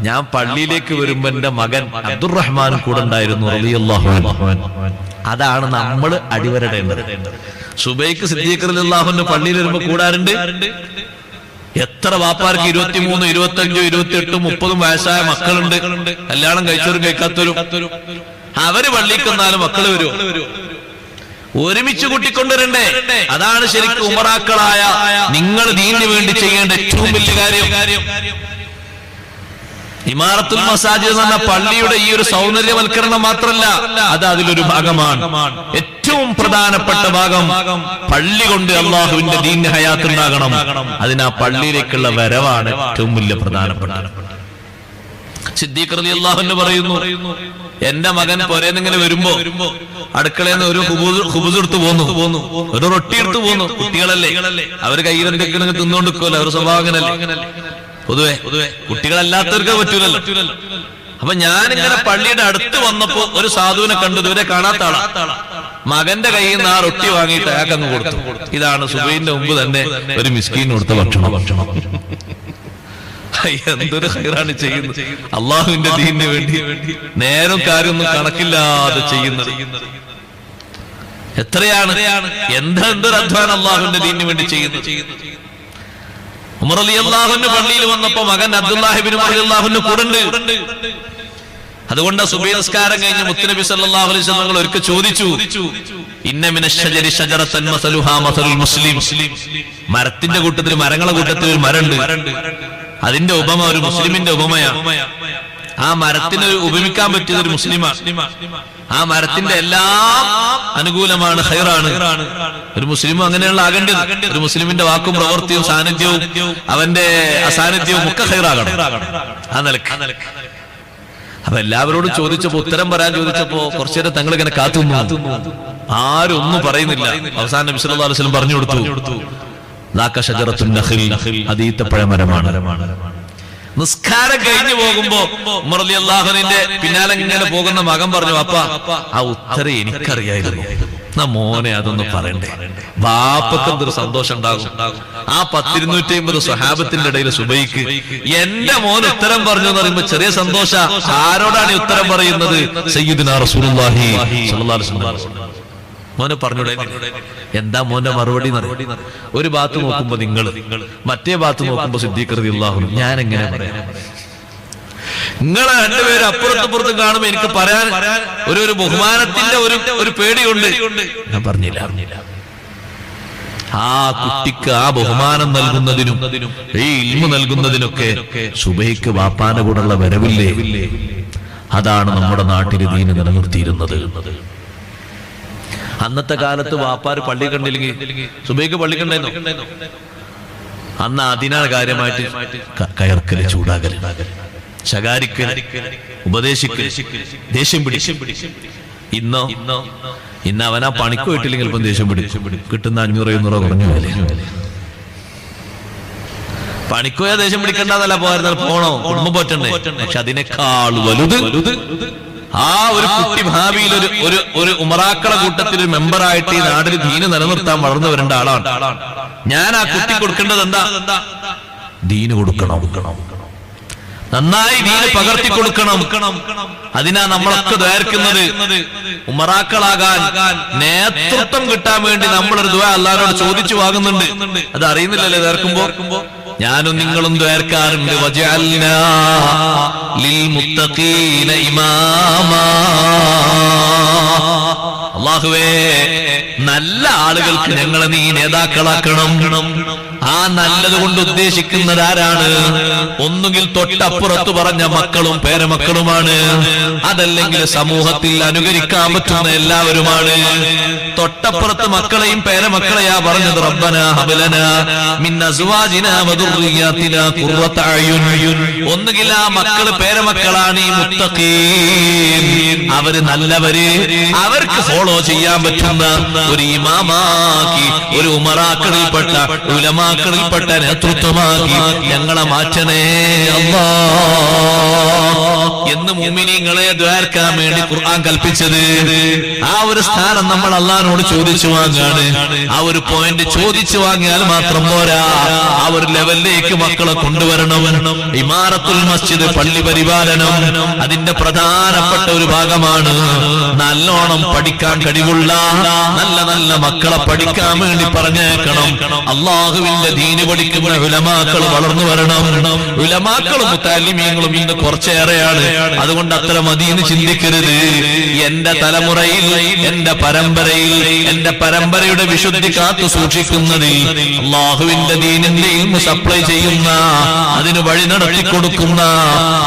ഞാൻ പള്ളിയിലേക്ക് വരുമ്പോ എന്റെ മകൻ അബ്ദുറഹ്മാൻ കൂടെ ഉണ്ടായിരുന്നു റളിയല്ലാഹു അൻഹു. അതാണ് നമ്മൾ അടിവരടേണ്ടത്. സുബൈക്ക് സിദ്ദീഖ് റളിയല്ലാഹു അൻഹു പള്ളിയിൽ വരുമ്പോ കൂടാറുണ്ട്. എത്ര വാപ്പാർക്ക് 23, 25, 28, 30 വയസ്സായ മക്കളുണ്ട്. കല്യാണം കഴിച്ചവരും കഴിക്കാത്തവരും. അവര് പള്ളിക്ക് വന്നാലും മക്കള് വരുമോ? ഒരുമിച്ച് കൂട്ടിക്കൊണ്ടുവരണ്ടേ? അതാണ് ശരിക്കും ഉമറാക്കളായ നിങ്ങൾ ദീനിന് വേണ്ടി ചെയ്യേണ്ട ഏറ്റവും വലിയ കാര്യം. ഇമാറത്തുൽ മസാജിദ് എന്ന് പറഞ്ഞ പള്ളിയുടെ ഈ ഒരു സൗന്ദര്യവൽക്കരണം മാത്രമല്ല, അത് അതിലൊരു ഭാഗമാണ്. ഏറ്റവും പ്രധാനപ്പെട്ട ഭാഗം പള്ളി കൊണ്ട് അള്ളാഹുവിന്റെ ദീനിന്റെ ഹയാത്ത് ഉണ്ടാകണം. അതിനാ പള്ളിയിലേക്കുള്ള വരവാണ് ഏറ്റവും വലിയ പ്രധാനപ്പെട്ട. സിദ്ദീഖ് റളിയല്ലാഹു അൻഹു പറയുന്നു, എന്റെ മകൻ പൊരേന്നിങ്ങനെ വരുമ്പോ അടുക്കളയിൽ നിന്ന് ഒരു ഖുബൂസ് എടുത്ത് പോന്നു, ഒരു റൊട്ടി എടുത്ത് പോന്നു. കുട്ടികളല്ലേ, അവര് കയ്യിൽ എന്തൊക്കെ തിന്നോണ്ടിരിക്കുമല്ലോ, അവർ സ്വഭാവങ്ങളല്ലേ. പൊതുവെ കുട്ടികളല്ലാത്തവർക്ക് പറ്റൂലല്ലോ. അപ്പൊ ഞാനിങ്ങനെ പള്ളിയുടെ അടുത്ത് വന്നപ്പോ ഒരു സാധുവിനെ കണ്ടു, ഇതുവരെ കാണാത്ത ആളാ. മകന്റെ കയ്യിൽ നിന്ന് ആ റൊട്ടി വാങ്ങിയിട്ട് അയാൾക്ക് അങ്ങ് കൊടുത്തു. ഇതാണ് സുബഹിന്റെ മുമ്പ് തന്നെ ഒരു മിസ്കീൻ കൊടുത്ത ഭക്ഷണം. എന്തൊരു ഖൈറാണ് ചെയ്യുന്നത്. അള്ളാഹുവിന്റെ ദീനിന് വേണ്ടി നേരം കാര്യമൊന്നും കണക്കില്ലാതെ ചെയ്യുന്നത്. എത്രയാണ്, എന്തൊരു അധ്വാനം അള്ളാഹുവിന്റെ ദീനിന് വേണ്ടി ചെയ്യുന്നത്. ഉമർ റളിയല്ലാഹു അൻഹു പള്ളിയിൽ വന്നപ്പോ മകൻ അബ്ദുല്ലാഹി ഇബ്നു ഉമർ റളിയല്ലാഹു അൻഹു കൂടെ. അതുകൊണ്ട് സുബഹി നിസ്കാരം കഴിഞ്ഞ് മുത്തുനബി സല്ലല്ലാഹു അലൈഹി വസല്ലം ഒരിക്കൽ ചോദിച്ചു, ഇന്ന മിനശ്ശജരി ശജറതൻ മസലുഹാ മസലുൽ മുസ്ലിം, മരത്തിന്റെ കൂട്ടത്തിൽ, മരങ്ങളെ കൂട്ടത്തിൽ ഒരു മരമുണ്ട്, അതിന്റെ ഉപമ ഒരു മുസ്ലിമിന്റെ ഉപമയാണ്. ആ മരത്തിന് ഉപമിക്കാൻ പറ്റിയത് ഒരു മുസ്ലിമാണ്. ആ മരത്തിന്റെ എല്ലാം അനുകൂലമാണ്, ഖൈറാണ്. ഒരു മുസ്ലിം അങ്ങനെയുള്ള ആകേണ്ടത്. ഒരു മുസ്ലിമിന്റെ വാക്കും പ്രവൃത്തിയും സാന്നിധ്യവും അവന്റെ അസാന്നിധ്യവും ഒക്കെ ഖൈറാകണം. ആ നിലക്ക്. അപ്പൊ എല്ലാവരോടും ചോദിച്ചപ്പോ, ഉത്തരം പറയാൻ ചോദിച്ചപ്പോ കുറച്ചു നേരം തങ്ങൾ ഇങ്ങനെ കാത്തുന്നു. ആരും ഒന്നും പറയുന്നില്ല. അവസാനം നബി സല്ലല്ലാഹു അലൈഹി വസല്ലം പറഞ്ഞു കൊടുത്തു, ദാക ശജറത്തുൻ നഖിൽ, അത് ഈത്തപ്പഴമരമാണ്. നിസ്കാരം കഴിഞ്ഞു പോകുമ്പോ ഉമർ റളിയല്ലാഹു അൻഹുവിന്റെ പിന്നാലെ ഇങ്ങനെ പോകുന്ന മകൻ പറഞ്ഞു, അപ്പ ആ ഉത്തരം എനിക്കറിയായിരുന്നു, എന്നാ മോനെ അതൊന്ന് പറയണ്ടേ. ബാപ്പക്ക് എന്തൊരു സന്തോഷം ഉണ്ടാകും. ആ 10-250 സ്വഹാബത്തിന്റെ ഇടയിൽ സുബൈക്ക് എന്റെ മോൻ ഉത്തരം പറഞ്ഞു എന്ന് പറയുമ്പോ ചെറിയ സന്തോഷ. ആരോടാണ് ഈ ഉത്തരം പറയുന്നത്? സയ്യിദുനാ റസൂലുള്ളാഹി സ്വല്ലല്ലാഹു അലൈഹി വസല്ലം. മോനെ പറഞ്ഞൂടെ? എന്താ മോന്റെ മറുപടി? ഒരു ഭാഗത്ത് നോക്കുമ്പോ നിങ്ങൾ, മറ്റേ ഭാഗത്ത് നോക്കുമ്പോ സിദ്ദീഖ് റളിയല്ലാഹു അൻഹു. ഞാൻ എങ്ങനെ പറയാം? നിങ്ങളെ രണ്ടുപേരും അപ്പുറത്തും കാണുമ്പോ എനിക്ക് പറയാൻ ഒരു ബഹുമാനത്തിന്റെ ഒരു പേടിയുണ്ട്. ഞാൻ പറഞ്ഞില്ല. ആ കുട്ടിക്ക് ആ ബഹുമാനം നൽകുന്നതിനും ഈ ഇൽമു നൽകുന്നതിനൊക്കെ സുബൈക്ക് വാപ്പാന്റെ കൂടെയുള്ള വരവില്ലേ? അതാണ് നമ്മുടെ നാട്ടിൽ ദീന് നിലനിർത്തിയിരുന്നത്. അന്നത്തെ കാലത്ത് വാപ്പാര് പള്ളി കണ്ടില്ലെങ്കിൽ സുബൈക്ക് പള്ളി കണ്ടായിരുന്നു. അന്ന് അതിനാണ് കാര്യമായിട്ട് കയർക്കല്, ചൂടാകല്, ശകാരിക്കൽ, ഉപദേശിക്കൽ, ദേഷ്യം പിടിക്കും. ഇന്ന് അവനാ പണിക്ക് പോയിട്ടില്ലെങ്കിൽ ഇപ്പം ദേഷ്യം പിടിക്കും. കിട്ടുന്ന 500-700 കുറഞ്ഞു വില. പണിക്കോയാ ദേഷ്യം പിടിക്കണ്ടെന്നല്ല പോയിരുന്നാൽ പോണോ, കുടുംബം പോറ്റണ്ടേ. പക്ഷെ അതിനേക്കാൾ വലുത് ആ ഒരു കുട്ടി ഭാവിയിൽ ഒരു ഉമറാക്കളെ കൂട്ടത്തിൽ ഒരു മെമ്പറായിട്ട് ഈ നാടിന് ദീന് നിലനിർത്താൻ വളർന്നു വരേണ്ട ആളാണ്. ഞാൻ ആ കുട്ടി കൊടുക്കേണ്ടത് എന്താ? ദീന് കൊടുക്കണം, നന്നായി ദീന് പകർത്തി കൊടുക്കണം. അതിനാ നമ്മളൊക്കെ ദ്വാരിക്കുന്നത്. ഉമറാക്കളാകാൻ നേതൃത്വം കിട്ടാൻ വേണ്ടി നമ്മളൊരു ദുആ അല്ലാഹുവോട് ചോദിച്ചു വാങ്ങുന്നുണ്ട്. അത് അറിയുന്നില്ലല്ലേ ദ്വാർക്കുമ്പോ? ഞാനും നിങ്ങളും ദ്വാർക്കാറുണ്ട്. വജഅൽനാ ലിൽ മുത്തഖീന ഇമാമാ. അല്ലാഹുവേ, നല്ല ആളുകൾക്ക് ഞങ്ങളെ നീ നേതാക്കളാക്കണം. ആ നല്ലത് കൊണ്ട് ഉദ്ദേശിക്കുന്നത് ആരാണ്? ഒന്നുകിൽ തൊട്ടപ്പുറത്ത് പറഞ്ഞ മക്കളും പേരമക്കളുമാണ്, അതല്ലെങ്കിൽ സമൂഹത്തിൽ അനുകരിക്കാൻ പറ്റുന്ന എല്ലാവരുമാണ്. തൊട്ടപ്പുറത്ത് മക്കളെയും പേരമക്കളെയാ പറഞ്ഞത്. റബ്ബനാ ഹബ് ലനാ മിൻ അസ്വാജിനാ വദുർരിയ്യാതിനാ ഖുർറത അയുൻ. ഒന്നുകിൽ ആ മക്കള് പേരമക്കളാണ് ഈ മുത്തഖീൻ, അവര് നല്ലവര്, അവർക്ക് ഫോളോ ചെയ്യാൻ പറ്റുന്ന ഒരു ഇമാമാക്കി, ഒരു ഉമറാക്കളിൽപ്പെട്ട ഉലമാക്കളിൽപ്പെട്ട നേതൃത്വമാക്കി ഞങ്ങളെ മാറ്റണേ അല്ലാഹ് എന്ന് മുഅ്മിനീങ്ങളെ ദ്വാരക്കാൻ വേണ്ടി ഖുർആൻ കൽപ്പിച്ചത്. ആ ഒരു സ്ഥാനം നമ്മൾ അല്ലാഹുവോട് ചോദിച്ചു വാങ്ങാണ്. ആ ഒരു പോയിന്റ് ചോദിച്ചു വാങ്ങിയാൽ മാത്രം പോരാ, ആ ഒരു ലെവലിലേക്ക് മക്കളെ കൊണ്ടുവരണം. ഇമാറത്തുൽ മസ്ജിദ്, പള്ളി പരിപാലനം, അതിന്റെ പ്രധാനപ്പെട്ട ഒരു ഭാഗമാണ്. നല്ലോണം പഠിക്കാൻ കഴിവുള്ള നല്ല നല്ല മക്കളെ പഠിക്കാൻ വേണ്ടി പറഞ്ഞേക്കണം. അള്ളാഹുവിന്റെ ദീന് പഠിക്കുന്ന ഉലമാക്കൾ വളർന്നു വരണം. ഉലമാക്കളും മുത്തഅല്ലിമീങ്ങളും ഇന്ന് കുറച്ചേറെയാണ്. അതുകൊണ്ട് അത്ര മതിയെന്ന് ചിന്തിക്കരുത്. എന്റെ തലമുറയിൽ, എന്റെ പരമ്പരയിൽ, എന്റെ പരമ്പരയുടെ വിശുദ്ധി കാത്തു സൂക്ഷിക്കുന്നതിൽ അള്ളാഹുവിന്റെ ദീനിന്റെ ഇൽമു സപ്ലൈ ചെയ്യുന്ന, അതിന് വഴി നടത്തി കൊടുക്കുന്ന,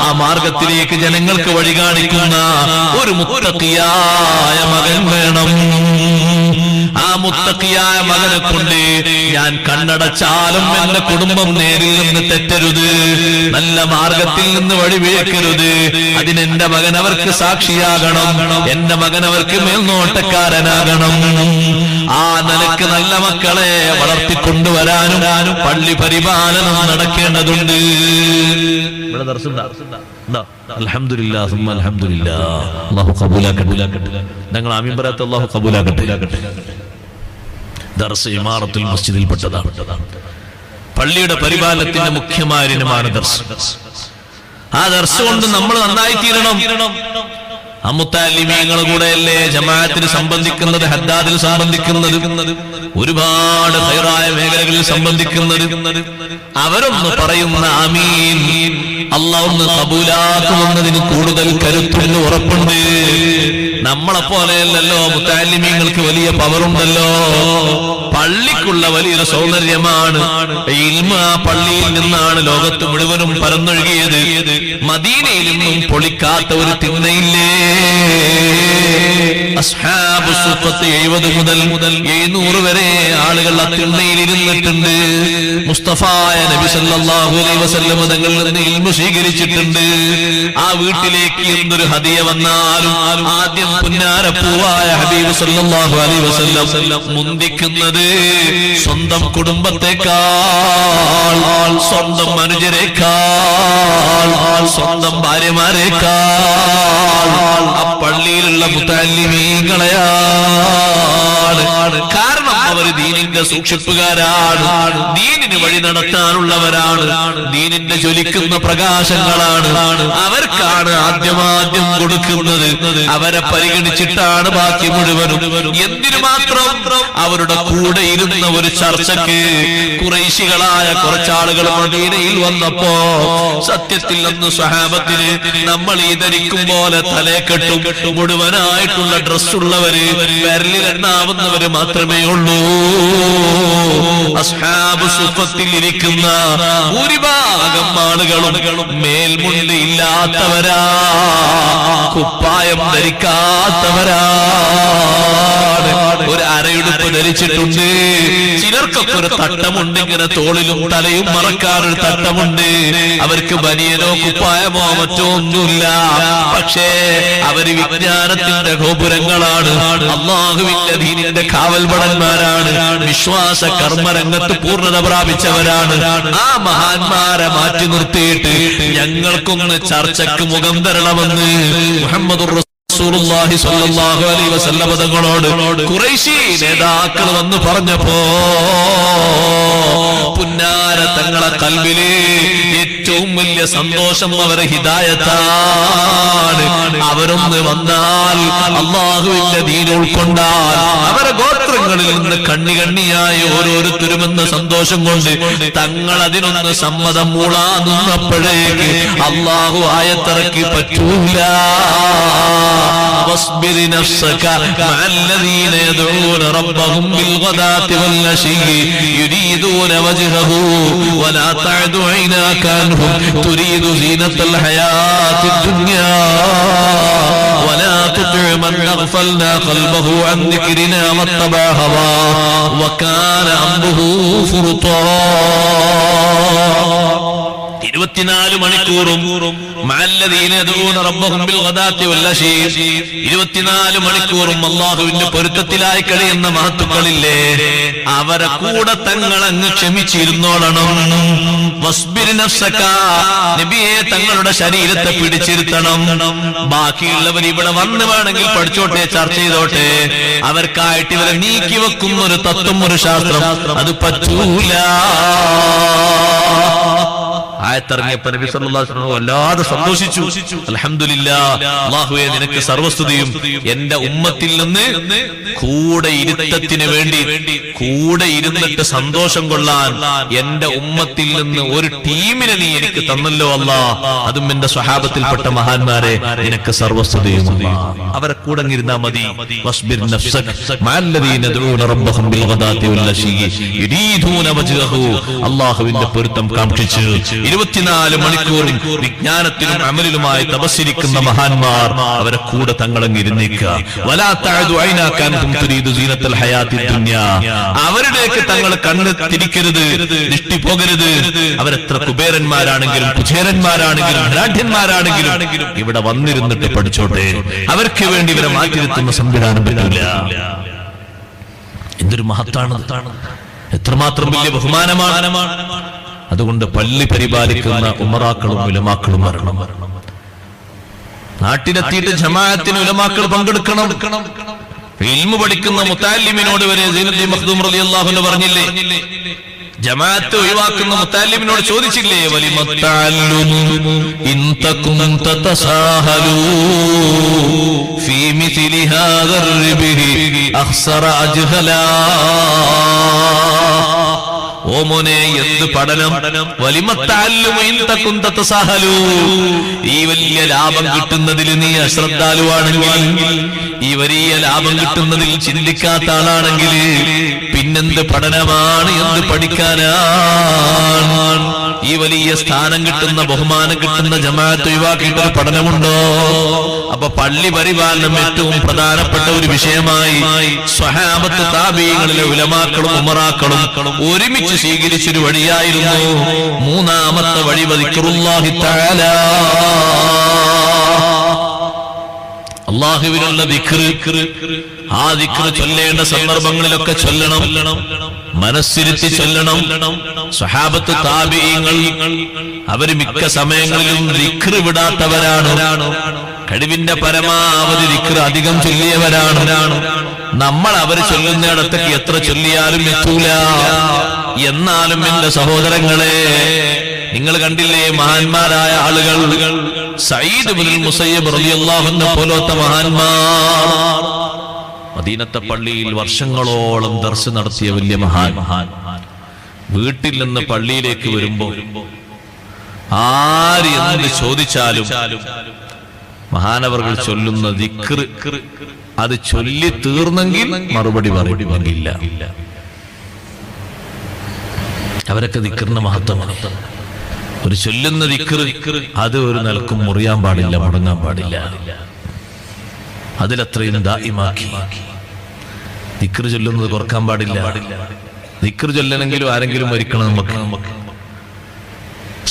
ആ മാർഗത്തിലേക്ക് ജനങ്ങൾക്ക് വഴി കാണിക്കുന്ന ഒരു മുത്തഖിയായ മകൻ വേണം. ആ മുത്തഖിയായ മകനെ കൊണ്ട് ഞാൻ കണ്ണടച്ചാലും എന്റെ കുടുംബം നേരിൽ നിന്ന് തെറ്റരുത്, നല്ല മാർഗത്തിൽ നിന്ന് വഴിവിഴക്കരുത്. അതിനെന്റെ മകൻ അവർക്ക് സാക്ഷിയാകണം, എന്റെ മകൻ അവർക്ക് മേൽനോട്ടക്കാരനാകണം. ആ നിലക്ക് നല്ല മക്കളെ വളർത്തിക്കൊണ്ടുവരാനും പള്ളി പരിപാലനം നടക്കേണ്ടതുണ്ട്. ഇവിടെ അൽഹംദുലില്ലാഹ് സുമ്മ അൽഹംദുലില്ലാഹ്. അല്ലാഹു ഖബൂലാക്കട്ടെ. ഞങ്ങൾ ആമീൻ പറയാത്ത അല്ലാഹു ഖബൂലാക്കട്ടെ. ദർസ് ഇമാറത്തുൽ മസ്ജിദിൽ പെട്ടതാണ്. പള്ളിയുടെ പരിപാലനത്തിന്റെ മുഖ്യമാര്യനുമാണ് ദർസ്. ആ ദർസ് കൊണ്ട് നമ്മൾ നന്നായി തീരണം. മുത്തഅല്ലിമീങ്ങൾ കൂടെയല്ലേ ജമാഅത്തിന് സംബന്ധിക്കുന്നത്, ഹദ്ദാദിൽ സംബന്ധിക്കുന്നത്, ഒരുപാട് ഖൈറായ മേഖലകളിൽ സംബന്ധിക്കുന്നത്. അവരൊന്ന് പറയുന്ന ആമീൻ അല്ലാഹു ഒന്ന് കബൂലാക്കുമെന്നതിന് കൂടുതൽ കരുത്തുണ്ട്, ഉറപ്പുണ്ട്. നമ്മളെ പോലെയല്ലല്ലോ മുത്തഅല്ലിമീങ്ങൾക്ക് വലിയ പവറുണ്ടല്ലോ. പള്ളിക്കുള്ള വലിയൊരു സൗന്ദര്യമാണ് ഇൽമ. ആ പള്ളിയിൽ നിന്നാണ് ലോകത്ത് മുഴുവനും പരന്നൊഴുകിയത്. മദീനയിൽ നിന്നും പൊളിക്കാത്ത ഒരു തിണ്ണയില്ലേ? അസ്ഹാബു സുഫത്ത് 70 മുതൽ 700 വരെ ആളുകൾ ആ തിണ്ണയിൽ ഇരുന്നിട്ടുണ്ട്. മുസ്തഫായ നബി സല്ലല്ലാഹു അലൈഹി വസല്ലം തങ്ങളിൽ നിന്ന് ഇൽമു സ്വീകരിച്ചിട്ടുണ്ട്. ആ വീട്ടിലേക്ക് എന്തൊരു ഹദിയ വന്നാലും ആദ്യം പുന്നാരപ്പൂവായ ഹബീബ് സല്ലല്ലാഹു അലൈഹി വസല്ലം മുന്തിക്കുന്നത് സ്വന്തം കുടുംബത്തെക്കാൾ, സ്വന്തം അനുജരേക്കാൾ, സ്വന്തം ഭാര്യമാരെക്കാൾ ആ പള്ളിയിലുള്ള മുതല്ലിമീങ്ങളെയാണ്. കാരണം അവർ ദീനിന്റെ സൂക്ഷിപ്പുകാരാണ്, ദീനിന് വഴി നടത്താനുള്ളവരാണ്, ദീനിന്റെ ജ്വലിക്കുന്ന പ്രകാശങ്ങളാണ്. അവർക്കാണ് ആദ്യം കൊടുക്കുന്നത്. അവരെ പരിഗണിച്ചിട്ടാണ് ബാക്കി മുഴുവനും. എന്തിനു മാത്രം? അവരുടെ കൂടെ ഇരുന്ന ഒരു ചർച്ചയ്ക്ക് ഖുറൈശികളായ കുറച്ചാളുകൾ മദീനയിൽ വന്നപ്പോ സത്യത്തിൽ അന്ന് സ്വഹാബത്തിന് നമ്മൾ ഈ ധരിക്കും പോലെ തലക്കെട്ടും മുഴുവനായിട്ടുള്ള ഡ്രസ്സുള്ളവര് വിരലിലെണ്ണാവുന്നവര് മാത്രമേ ഉള്ളൂ. അസ്ഹാബ് സുഫത്തിൽ ഇരിക്കുന്ന ഭൂരിഭാഗം ആളുകളും മേൽമുണ്ട് ഇല്ലാത്തവരാ, കുപ്പായം ധരിക്കാത്തവരാ, ഒരു അരയുടുപ്പ് ധരിച്ചിട്ടുണ്ട്. ചിലർക്കൊക്കെ ഒരു തട്ടമുണ്ട്, ഇങ്ങനെ തോളിലും തലയും മറക്കാനൊരു തട്ടമുണ്ട്. അവർക്ക് ബനിയനോ കുപ്പായമോ മറ്റോ ഒന്നുമില്ല. പക്ഷേ അവര് വിജ്ഞാനത്തിന്റെ ഗോപുരങ്ങളാണ്, അല്ലാഹുവിന്റെ ദീനിന്റെ കാവൽപടന്മാരാണ്, വിശ്വാസ കർമ്മരംഗത്ത് പൂർണ്ണത പ്രാപിച്ചവരാണ്. ആ മഹാന്മാരെ മാറ്റി നിർത്തിയിട്ട് ഞങ്ങൾക്കൊന്ന് ചർച്ചയ്ക്ക് മുഖം തരണമെന്ന് മുഹമ്മദുർ റസൂലുള്ളാഹി സ്വല്ലല്ലാഹു അലൈഹി വസല്ലം തങ്ങളോട് ഖുറൈശി നേതാക്കൾ വന്ന് പറഞ്ഞപ്പോ പുന്നാര തങ്ങളെ കൽബില് ഏറ്റവും വലിയ സന്തോഷം അവരെ ഹിദായത്താണ്. അവരൊന്ന് വന്നാൽ അല്ലാഹുവിന്റെ ദീൻ ഉൾക്കൊണ്ടാൽ അവരെ ഗോത്രങ്ങളിൽ നിന്ന് കണ്ണിയായി ഓരോരുത്തരുമെന്ന സന്തോഷം കൊണ്ട് തങ്ങൾ അതിനൊന്ന് സമ്മതം മൂളാന്നപ്പോഴേക്ക് അല്ലാഹു ആയത്തിറക്കി പറ്റൂല. واصبر نفسك مع الذين يدعون ربهم بالغداة والعشي يريدون وجهه ولا تعد عيناك عنهم تريد زينة الحياة الدنيا ولا تطع من أغفلنا قلبه عن ذكرنا واتبع هواه وكان أمره فرطا. 24 മണിക്കൂറും 24 മണിക്കൂറും അല്ലാഹുവിന്റെ പൊരുത്തത്തിലായി കഴിയുന്ന മഹത്തുക്കളില്ലേ, അവരെ കൂടെ തങ്ങൾ അങ്ങ് ക്ഷമിച്ചിരുന്നോളണം. വസ്ബിർ നഫ്സക, നബിയെ തങ്ങളുടെ ശരീരത്തെ പിടിച്ചിരുത്തണം. ബാക്കിയുള്ളവർ ഇവിടെ വന്ന് വേണമെങ്കിൽ പഠിച്ചോട്ടെ, ചർച്ച ചെയ്തോട്ടെ. അവർക്കായിട്ട് ഇവരെ നീക്കി വെക്കുന്ന ഒരു തത്വം, ഒരു ശാസ്ത്രം, അത് പറ്റൂല. ആയത്തിറങ്ങിയപ്പോൾ നബി സല്ലല്ലാഹു അലൈഹി വസല്ലം വല്ലാതെ സന്തോഷിച്ചു. അൽഹംദുലില്ലാഹ്, അല്ലാഹുവേ നിനക്ക് സർവസ്തുതിയും. എന്റെ ഉമ്മത്തിൽ നിന്ന് കൂടെ ഇരുത്തത്തിന് വേണ്ടി, കൂടെ ഇരുന്നിട്ട് സന്തോഷം കൊള്ളാൻ എന്റെ ഉമ്മത്തിൽ നിന്ന് ഒരു ടീമിനെ നീ എനിക്ക് തന്നല്ലോ അല്ലാഹ്. അതും എന്റെ സ്വഹാബത്തിൽപ്പെട്ട മഹാന്മാരെ, നിനക്ക് സർവസ്തുതിയും. അവരെ കൂടെ ഇരുന്നാ മതി. വസ്ബിർ നഫ്സക മഅല്ലദീന യദ്ഊന റബ്ബഹും ബിൽഗദാത്തി വല്ലശീ യുരീദൂന വജ്ഹഹു, അല്ലാഹുവിന്റെ പൊരുത്തം കാംക്ഷിച്ച് 24 മണിക്കൂറും വിജ്ഞാനത്തിലും അമലിലുമായി തപസ്സിരിക്കുന്ന മഹാന്മാർ, അവരെ കൂടെ തങ്ങളങ്ങ് ഇരുന്നേക്കുക. വലാ തഅദു ഐനാക അൻഹും തുരീദു സീനത്തൽ ഹയാത്തി ദുനിയാ, അവരിലേക്ക് തങ്ങൾ കണ്ണ് തിരിക്കരുത്, ദൃഷ്ടി പോകരുത്. അവരെത്ര കുബേരന്മാരാണെങ്കിലും കുചേരന്മാരാണെങ്കിലും ധനാഢ്യന്മാരാണെങ്കിലും ഇവിടെ വന്നിരുന്നിട്ട് പഠിച്ചോട്ടെ. അവർക്ക് വേണ്ടി ഇവരെ മാറ്റിയിരുത്തുന്ന സംവിധാനം പറ്റില്ല. എന്തൊരു മഹത്താണ്, എത്രമാത്രം വലിയ ബഹുമാനമാണ്. അതുകൊണ്ട് പള്ളി പരിപാലിക്കുന്ന ഉമറാക്കളും ഉലമാക്കളും വരണം. നാട്ടിലെത്തിയിട്ട് ജമാഅത്തിന് ഉലമാക്കൾ പങ്കെടുക്കണം. ഇൽമു പഠിക്കുന്ന മുതല്ലിമിനോട് വരെ സൈനുദ്ദീൻ മഖ്ദൂം റളിയല്ലാഹു അൻഹു പറഞ്ഞില്ലേ, ജമാഅത്ത് ഒഴിവാക്കുന്ന മുതല്ലിമിനോട് ചോദിച്ചില്ലേ, വലിമത്തഅല്ലുമു ഇൻ തകും തതസാഹലു ഫീ മിസ്ലി ഹാദർ ബിഹി അഖ്സറ അജ്ഹലാ. ഓ മോനെ, എന്ത് പഠനം! ഈ വലിയ ലാഭം കിട്ടുന്നതിൽ നീ അശ്രദ്ധാലുവാണെങ്കിൽ, ഈ വലിയ ലാഭം കിട്ടുന്നതിൽ ചിന്തിക്കാത്ത ആളാണെങ്കിൽ പിന്നെന്ത് പഠനമാണ്, എന്ത് പഠിക്കാനാണ്? ഈ വലിയ സ്ഥാനം കിട്ടുന്ന, ബഹുമാനം കിട്ടുന്ന ജമാഅത്ത് ഒഴിവാക്കിയിട്ടൊരു പഠനമുണ്ടോ? അപ്പൊ പള്ളി പരിപാലനം ഏറ്റവും പ്രധാനപ്പെട്ട ഒരു വിഷയമായി സ്വഹാബത്ത് താബീങ്ങളിലെ ഉലമാക്കളും ഉമറാക്കളും ഒരുമിച്ച് സ്വീകരിച്ചൊരു വഴിയായിരുന്നു. മൂന്നാമത്തെ വഴി ദിക്റുല്ലാഹി തആല, അല്ലാഹുവിനുള്ള ദിക്ർ. ആ ദിക്ർ ചൊല്ലേണ്ട സന്ദർഭങ്ങളിലൊക്കെ ചൊല്ലണം, മനസ്സിരുത്തി ചൊല്ലണം. സ്വഹാബത്ത് താബീങ്ങൾ അവര് മിക്ക സമയങ്ങളിലും ദിക്ർ വിടാത്തവരാണ്. കഴിവിന്റെ പരമാവധി ദിക്ർ അധികം ചൊല്ലിയവരാണ്. നമ്മൾ അവർ ചൊല്ലുന്നിടത്തേക്ക് എത്ര ചൊല്ലിയാലും എത്തൂല. എന്നാലും എന്റെ സഹോദരങ്ങളെ, നിങ്ങൾ കണ്ടില്ലേ മഹാന്മാരായ ആളുകൾ, സഈദ് ഇബ്നുൽ മുസയ്യിബ് റളിയല്ലാഹു അൻഹു പോലത്തെ മഹാന്മാർ, മദീനത്തെ പള്ളിയിൽ വർഷങ്ങളോളം ദർസ് നടത്തിയ വലിയ മഹാൻ. വീട്ടിൽ നിന്ന് പള്ളിയിലേക്ക് വരുമ്പോ ആര് എന്ത് ചോദിച്ചാലും മഹാനവർകൾ ചൊല്ലുന്ന ദിക്ർ അത് ചൊല്ലി തീർന്നെങ്കിൽ മറുപടി പറയില്ല. അവരൊക്കെ ദിക്റിന്റെ മഹത്വമാണ്. ഒരു ചൊല്ലുന്ന ദിക്ർ അത് ഒരു നിലക്കും മുറിയാൻ പാടില്ല, മുടങ്ങാൻ പാടില്ല. അതിലത്രയും ദായിമാക്കി. ദിക്ർ ചൊല്ലുന്നത് കുറക്കാൻ പാടില്ല. ദിക്ർ ചൊല്ലണമെങ്കിലും ആരെങ്കിലും മരിക്കണം. നമുക്ക്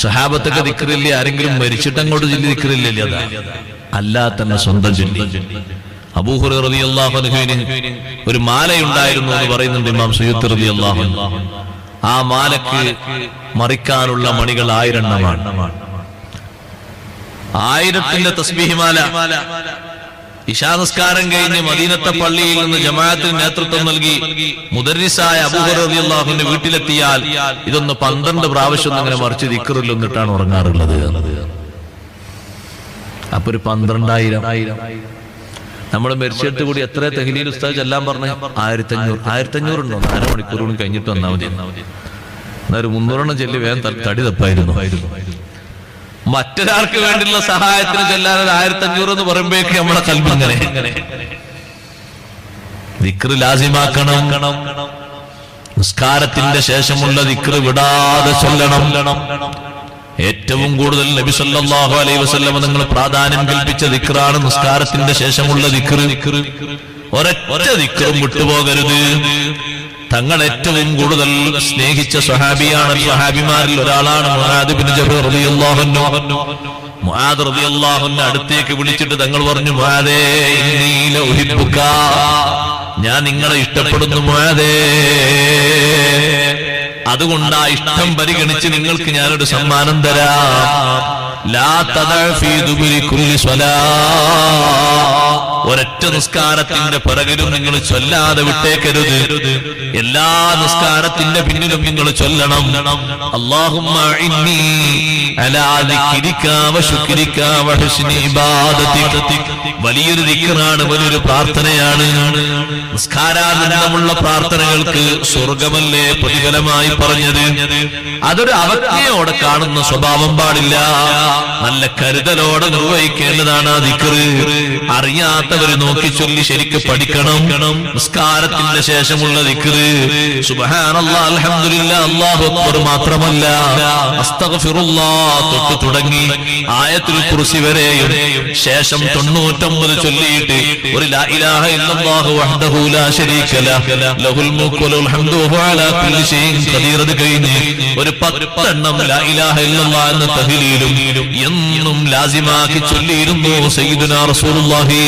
സഹാബത്തൊക്കെ ദിക്റില്ലേ, ആരെങ്കിലും മരിച്ചിട്ട് അങ്ങോട്ട് ചൊല്ലി ദിക്റില്ലേ, അതാ അല്ലാ തന്നെ സ്വന്തം ചൊല്ലി. അബൂ ഹുറൈറ റളിയല്ലാഹു അൻഹുവിന് ഒരു മാലയുണ്ടായിരുന്നു എന്ന് പറയുന്നുണ്ട് ഇമാം സുയൂത്തി റളിയല്ലാഹു അൻഹു. ആ മാലക്ക് മറിക്കാനുള്ള മണികൾ 1000 എണ്ണമാണ്. 1000ന്റെ തസ്ബീഹ് മാല. ഇശാ നിസ്കാരം കഴിഞ്ഞ് മദീനത്തെ പള്ളിയിൽ നിന്ന് ജമാഅത്തിന് നേതൃത്വം നൽകി മുദർരിസായ അബൂ ഹുറൈറ റളിയല്ലാഹു അൻഹു വീട്ടിലെത്തിയാൽ ഇതൊന്ന് 12 പ്രാവശ്യം ഇങ്ങനെ മറിച്ച് ദിക്റിൽ ഒന്നിട്ടാണ് ഉറങ്ങാറുള്ളത്. അപ്പൊ ഒരു 12,000. നമ്മൾ മരിച്ചിട്ട് കൂടി എത്ര തഹ്ലീൽ ഉസ്താദ് ചെല്ലാൻ പറഞ്ഞു? 1500 ഉണ്ടോ? 4 മണിക്കൂർ കൂടി കഴിഞ്ഞിട്ട് വന്നാൽ മതി. എന്നൊരു 300 ചെല്ലി വേഗം തടി തപ്പായിരുന്നു. മറ്റൊരാൾക്ക് വേണ്ടിയുള്ള സഹായത്തിന് ചെല്ലാൻ 1500 എന്ന് പറയുമ്പോഴേക്ക് നമ്മളെ കൽബ് അങ്ങനെ. ദിക്ർ ലാസിമാക്കണം. നിസ്കാരത്തിന്റെ ശേഷമുള്ള ദിക്ർ വിടാതെ ചൊല്ലണം. ഏറ്റവും കൂടുതൽ നബി സല്ലല്ലാഹു അലൈഹി വസല്ലം നിങ്ങൾ പ്രാധാന്യം കൽപ്പിച്ച ദിക്റാണ് നിസ്കാരത്തിന്റെ ശേഷമുള്ള ദിക്ർ. ഒരൊറ്റ ദിക്റും വിട്ടുപോകരുത്. തങ്ങൾ ഏറ്റവും കൂടുതൽ സ്നേഹിച്ച സ്വഹാബിയാണ്, സ്വഹാബിമാരിൽ ഒരാളാണ് മുആദ് ഇബ്നു ജബൽ റളിയല്ലാഹു അൻഹു. മുആദ് റളിയല്ലാഹു അൻഹു അടുത്തേക്ക് വിളിച്ചിട്ട് തങ്ങൾ പറഞ്ഞു, മുആദേ ഇന്നീ ലഉഹിബ്ബുക, ഞാൻ നിങ്ങളെ ഇഷ്ടപ്പെടുന്നു മുആദേ. അതുകൊണ്ട് ആ ഇഷ്ടം പരിഗണിച്ച് നിങ്ങൾക്ക് ഞാനൊരു സമ്മാനം തരാം. ലാ തദഅ ഫീ ദുബുരി കുല്ലി സ്വലാ, ഒരൊറ്റ നിസ്കാരത്തിന്റെ പിറകിലും നിങ്ങൾ ചൊല്ലാതെ വിട്ടേക്കരുത്. എല്ലാ നിസ്കാരത്തിന്റെ പിന്നിലും നിങ്ങൾ ചൊല്ലണം. അല്ലാഹുമ്മ ഇന്നീ അലാ ദിക്രിക വ ശുക്രിക വ ഹുസ്നി ഇബാദതിക. വലിയൊരു ദിക്റാണ്, വലിയൊരു പ്രാർത്ഥനയാണ്. നിസ്കാരാനന്തരമുള്ള പ്രാർത്ഥനകൾക്ക് സ്വർഗമല്ലേ പ്രതിഫലമായി പറഞ്ഞത്. അതൊരു അവജ്ഞയോടെ കാണുന്ന സ്വഭാവം പാടില്ല. നല്ല കരുതലോടെ നിർവഹിക്കേണ്ടതാണ് ആ ദിക്ർ. അറിയാത്തവര് നോക്കി ചൊല്ലി ശരിക്ക് പഠിക്കണം. നിസ്കാരത്തിന്റെ ശേഷമുള്ള ദിക്ർ സുബ്ഹാനല്ലാഹ്, അൽഹംദുലില്ലാഹ്, അല്ലാഹു അക്ബർ മാത്രമല്ല, അസ്തഗ്ഫിറുല്ലാഹ് തൊട്ട് തുടങ്ങി ആയത്തുൽ കുർസി വരെയും ശേഷം 99 ചൊല്ലിയിട്ട് ഒരു ലാ ഇലാഹ ഇല്ലല്ലാഹു വഹ്ദഹു ലാ ശരീക ലഹു ലഹുൽ മുൽക്കു വലഹുൽ ഹംദു വഹുവ അലാ കുല്ലി ഷൈഇൻ ഖദീർ കഴിഞ്ഞ് ഒരു 10 എണ്ണം ലാ ഇലാഹ ഇല്ലല്ലാഹ് എന്ന തഹ്ലീലും എന്നും ലാസിമാക്കി ചൊല്ലിയിരുന്നു സയ്യിദുനാ റസൂലുള്ളാഹി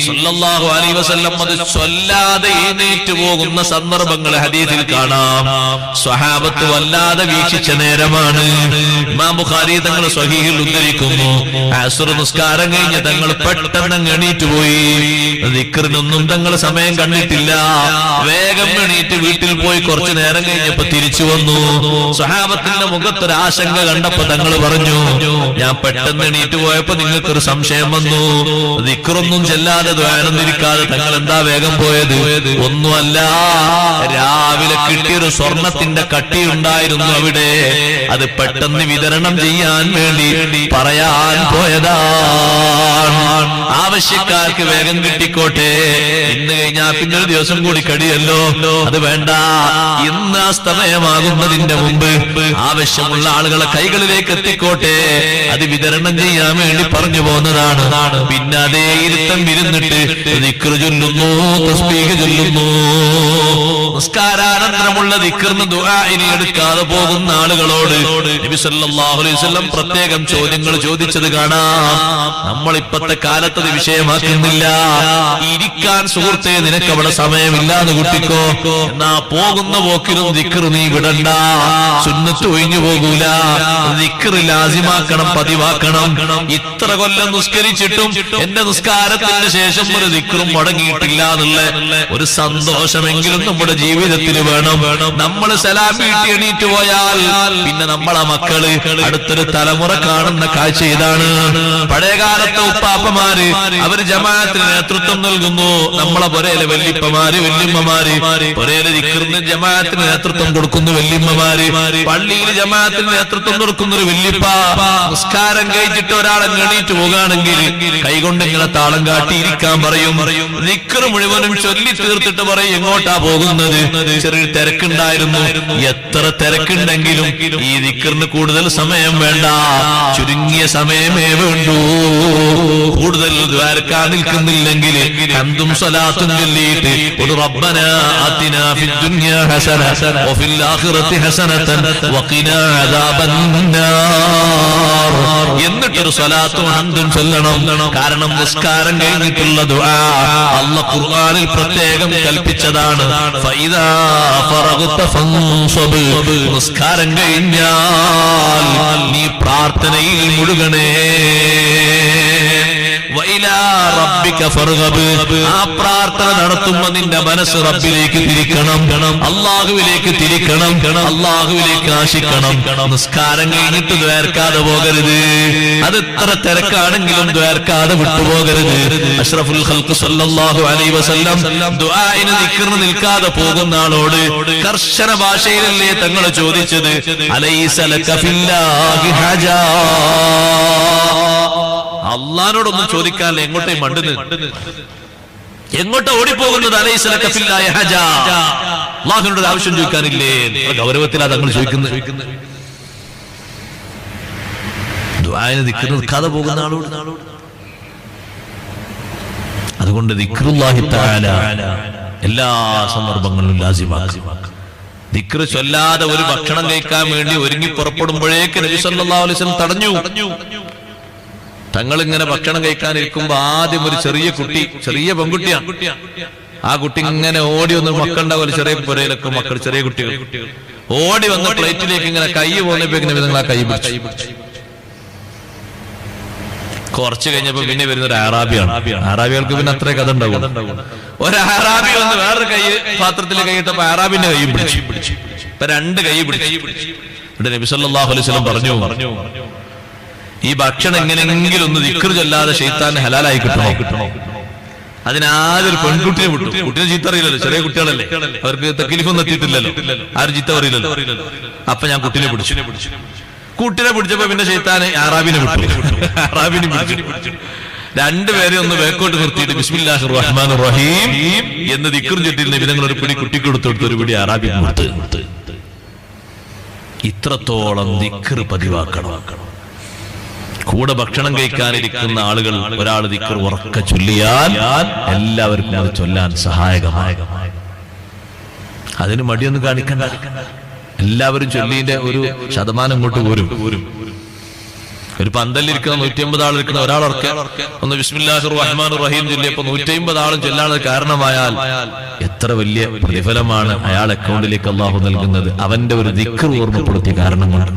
സ്വല്ലല്ലാഹു അലൈഹി വസല്ലം. അത് ചൊല്ലാതെ എഴുന്നേറ്റ് പോകുന്ന സന്ദർഭങ്ങൾ ഹദീസിൽ കാണാം. സ്വഹാബത്ത് വല്ലാതെ വീക്ഷിച്ച നേരമാണ്. ഇമാം ബുഖാരി തങ്ങൾ സ്വഹീഹിൽ ഉദ്ധരിക്കുന്നു, അസ്ർ നിസ്കാരം കഴിഞ്ഞ് തങ്ങൾ പെട്ടെന്ന് എണീറ്റ് പോയി. ദിക്റിനൊന്നും തങ്ങൾ സമയം കണ്ടിട്ടില്ല. വേഗം എണീറ്റ് വീട്ടിൽ പോയി കുറച്ചു നേരം കഴിഞ്ഞപ്പോ തിരിച്ചു വന്നു. സ്വഹാബത്തിന്റെ മുഖത്തൊരു ആശങ്ക കണ്ടപ്പോ തങ്ങൾ പറഞ്ഞു, ഞാൻ പെട്ടെന്ന് എണീറ്റ് പോയപ്പോ നിങ്ങൾക്കൊരു സംശയം വന്നു, ദിക്റൊന്നും ദിക്റൊന്നും ചെല്ലാതെ ദ്വാരന്നിരിക്കാതെ തങ്ങൾ എന്താ വേഗം പോയത്? ഒന്നുമല്ല, രാവിലെ കിട്ടിയൊരു സ്വർണത്തിന്റെ കട്ടിയുണ്ടായിരുന്നു അവിടെ, അത് പെട്ടെന്ന് വിതരണം ചെയ്യാൻ വേണ്ടി പറയാൻ പോയതാണ്. ആവശ്യക്കാർക്ക് വേഗം കിട്ടിക്കോട്ടെ, ഇന്ന് കഴിഞ്ഞാൽ പിന്നെ ഒരു ദിവസം കൂടി കഴിയല്ലോ, അത് വേണ്ട, ഇന്ന് ആ സമയമാകുന്നതിന്റെ മുമ്പ് ആവശ്യമുള്ള ആളുകളെ കൈകളിലേക്ക് എത്തിക്കോട്ടെ, അത് വിതരണം ചെയ്യാൻ വേണ്ടി പറഞ്ഞു പോകുന്നതാണ്. പിന്നെ അതേ ഇരുത്തം ഇരുന്നിട്ട് ദിക്ർ ചൊല്ലുന്നു, തസ്ബീഹ് ചൊല്ലുന്നു. നിസ്കാരാനന്തരമുള്ള ദിക്റിന് ദുആഇനെ എടുക്കാതെ പോകുന്ന ആളുകളോട് നബി സല്ലല്ലാഹു അലൈഹി വസല്ലം പ്രത്യേകം ചോദ്യങ്ങൾ ചോദിച്ചത് കാണാം. നമ്മൾ ഇപ്പത്തെ കാലത്ത് വിഷയമാക്കുന്നില്ല. ഇരിക്കാൻ സുഹൃത്തെ നിനക്ക് അവിടെ സമയമില്ലാന്ന് കുട്ടിക്കോ, എന്നാ പോകുന്ന പോക്കിലും ദിക്ർ നീ വിടണ്ട, സുന്നത്ത് ഒഴിഞ്ഞു പോകൂല, ദിക്ർ ലാസിമാക്കണം, പതിവാക്കണം. ഇത്ര കൊല്ലം നിസ്കരിച്ചിട്ടും എന്റെ നിസ്കാരത്തിന് ശേഷം ഒരു ദിക്റും മുടങ്ങിയിട്ടില്ല എന്നുള്ള ഒരു സന്തോഷമെങ്കിലും നമ്മുടെ ജീവിതത്തിൽ വേണം. നമ്മൾ സലാം വീട്ടി എണീറ്റ് പോയാൽ പിന്നെ നമ്മളെ മക്കള് അടുത്തൊരു തലമുറ കാണുന്ന കാഴ്ച ഇതാണ്. പഴയകാലത്തെ ഉപ്പാപ്പമാര് അവര് ജമാഅത്തിന് നേതൃത്വം നൽകുന്നു, നമ്മളെ പൊരയിലെ വല്യപ്പമാര് വല്യമ്മമാര് പൊരയിലെ ദിക്റിന് ജമാഅത്തിന് നേതൃത്വം കൊടുക്കുന്നു വല്യമ്മമാര്, പള്ളിയിൽ ജമാഅത്തിന് നേതൃത്വം കൊടുക്കുന്ന ഒരു വല്യപ്പ. നിസ്കാരം കഴിച്ചിട്ട് ഒരാളെ എണീറ്റ് പോകുകയാണെങ്കിൽ കൈകൊണ്ട് ഇങ്ങനെ താളം കാട്ടിയിരിക്കാൻ പറയും. ദിക്ർ മുഴുവനും ചൊല്ലി തീർത്തിട്ട് പറയും എങ്ങോട്ടാ പോകുന്നത്, ചെറിയ തിരക്കുണ്ടായിരുന്നു. എത്ര തിരക്കുണ്ടെങ്കിലും ഈ ദിക്റിന് കൂടുതൽ സമയം വേണ്ട, ചുരുങ്ങിയ സമയമേ വേണ്ടൂ. കൂടുതൽ ദ്വാരക്കാൻ നിൽക്കുന്നില്ലെങ്കിൽ ഹംദും സ്വലാത്തും ചൊല്ലിയിട്ട് ഒരു റബ്ബനാ ആതിനാ ഫിദ്ദുനിയാ ഹസന വഫിൽ ആഖിറതി ഹസനതൻ വഖിനാ അദാബന്നാർ എന്നിട്ടൊരു സ്വലാത്തും ഹംദും ചൊല്ലണം. കാരണം നിസ്കാരം കഴിഞ്ഞിട്ടുള്ള ദുആ അല്ലാഹു ഖുർആനിൽ പ്രത്യേകം കൽപ്പിച്ചതാണ്. ഫഇദാ ഫറഗ്ത ഫൻസബ്, നിസ്കാരം കഴിഞ്ഞാൽ നീ പ്രാർത്ഥനയിൽ മുഴുകണേ. ആ പ്രാർത്ഥന നടത്തുമ്പോ നിന്റെ മനസ്സ് റബ്ബിലേക്ക് തിരിക്കണം, അള്ളാഹുവിലേക്ക് തിരിക്കണം, അള്ളാഹുവിലേക്ക് ആശിക്കണം. നിസ്കാരം കഴിഞ്ഞിട്ട് ദ്വാരക്കാതെ പോകരുത്, അത് എത്ര തിരക്കാണെങ്കിലും ദ്വാരക്കാതെ വിട്ടുപോകരുത്. അഷ്റഫുൽ ഖൽഖ് സല്ലല്ലാഹു അലൈഹി വസല്ലം ദുആഇന് ദിക്റിന് നിൽക്കാതെ പോകുന്ന ആളോട് കർശന ഭാഷയിലല്ലേ തങ്ങൾ ചോദിച്ചത്, അലൈസ ലക ഫില്ലാഹി ഹജാ, അള്ളാനോടൊന്നും ചോദിക്കാനല്ലേ എങ്ങോട്ടേ മണ്ടുന്നത്, എങ്ങോട്ടാ ഓടിപ്പോകുന്നത്? അലൈസ ലക ഫില്ലാഹി ഹജാ, അള്ളാഹുവിനോട് ആവശ്യം ചോദിക്കാനില്ലേ? ഗൗരവത്തിലാ തങ്ങൾ ചോദിക്കുന്നത്. ദുആഇന് ദിക്റിന് നിൽക്കാതെ പോകുന്ന ആളോട്. അതുകൊണ്ട് ദിക്റുല്ലാഹി തആല എല്ലാ സന്ദർഭങ്ങളിലും ലാസിമാക്കുക. ദിക്ർ ചൊല്ലാതെ ഒരു ഭക്ഷണം കഴിക്കാൻ വേണ്ടി ഒരുങ്ങി പുറപ്പെടുമ്പോഴേക്ക് നബി സല്ലല്ലാഹു അലൈഹി വസല്ലം തടഞ്ഞു. തങ്ങൾ ഇങ്ങനെ ഭക്ഷണം കഴിക്കാനിരിക്കുമ്പോ ആദ്യം ഒരു ചെറിയ കുട്ടി, ചെറിയ പെൺകുട്ടിയാണ്, ആ കുട്ടി ഇങ്ങനെ ഓടി വന്ന് മക്കളുടെ പോലെ ചെറിയ പുരയിലൊക്കെ മക്കൾ, ചെറിയ കുട്ടികൾ ഓടി വന്ന് പ്ലേറ്റിലേക്ക് ഇങ്ങനെ കൈ പോകുന്നപ്പോഴേക്കും നിങ്ങൾ ആ കൈ പിടിച്ചു. കുറച്ച് കഴിഞ്ഞപ്പോ പിന്നെ വരുന്ന ഒരു അറാബിയാണ്. അറാബികൾക്ക് പിന്നെ അത്രേ കഥ ഉണ്ടാവും. ഒരു അറാബി വന്ന് വേറൊരു കൈ പാത്രത്തിൽ കൈയിട്ടപ്പോ അറാബിന്റെ കൈ പിടിച്ചു. ഇപ്പൊ രണ്ട് കൈ പിടിച്ചു. ഇവിടെ നബി സല്ലല്ലാഹു അലൈഹി വസല്ലം പറഞ്ഞു, ഈ ഭക്ഷണം എങ്ങനെയെങ്കിലും ഒന്ന് ദിക്ർ ചൊല്ലാതെ ശൈത്താൻ ഹലാലായി കിട്ടണോ. അതിനാദ്യം ഒരു പെൺകുട്ടിയെ വിട്ടു. കുട്ടിയെ ചീത്ത അറിയില്ലല്ലോ, ചെറിയ കുട്ടികളല്ലേ, അവർക്ക് തക്ലീഫൊന്നും എത്തിയിട്ടില്ലല്ലോ, ആരും ചീത്ത അറിയില്ലല്ലോ. അപ്പൊ ഞാൻ കുട്ടിനെ പിടിച്ചു. കുട്ടിനെ പിടിച്ചപ്പോ പിന്നെ ശൈത്താൻ അറാബിനെ വിട്ടു. അറാബിനെ പിടിച്ചു. രണ്ടുപേരെ ഒന്ന് വേക്കോട്ട് നിർത്തിയിട്ട് ബിസ്മില്ലാഹിർ റഹ്മാനിർ റഹീം എന്ന് ദിക്ർ ചൊല്ലിയിരുന്ന വിധങ്ങൾ ഒരു പിടി കുട്ടിക്ക് കൊടുത്തെടുത്ത് ഒരു പിടി അറാബി കൊടുത്ത്. ഇത്രത്തോളം ദിക്ർ പതിവാക്കണം. കൂടെ ഭക്ഷണം കഴിക്കാനിരിക്കുന്ന ആളുകൾ ഒരാൾ ദിക്ർ ഉറക്ക ചൊല്ലിയാൽ എല്ലാവർക്കും അത് ചൊല്ലാൻ സഹായകമായ. അതിന് മടിയൊന്നും കാണിക്കണ്ട, എല്ലാവരും ചൊല്ലിന്റെ ഒരു ശതമാനം ഇങ്ങോട്ട് പോരും. ഒരു പന്തലിരിക്കുന്ന 150 ആൾ ഇരിക്കുന്ന ഒരാളൊക്കെ ഒന്ന് ബിസ്മില്ലാഹിർ റഹ്മാനിർ റഹീം ചൊല്ലിയപ്പോ 150 ആളും ചൊല്ലാൻ കാരണമായാൽ എത്ര വലിയ പ്രതിഫലമാണ് അയാൾ അക്കൗണ്ടിലേക്ക് അള്ളാഹു നൽകുന്നത്. അവന്റെ ഒരു ദിക്ർ ഓർമ്മപ്പെടുത്തിയ കാരണം കൊണ്ട്,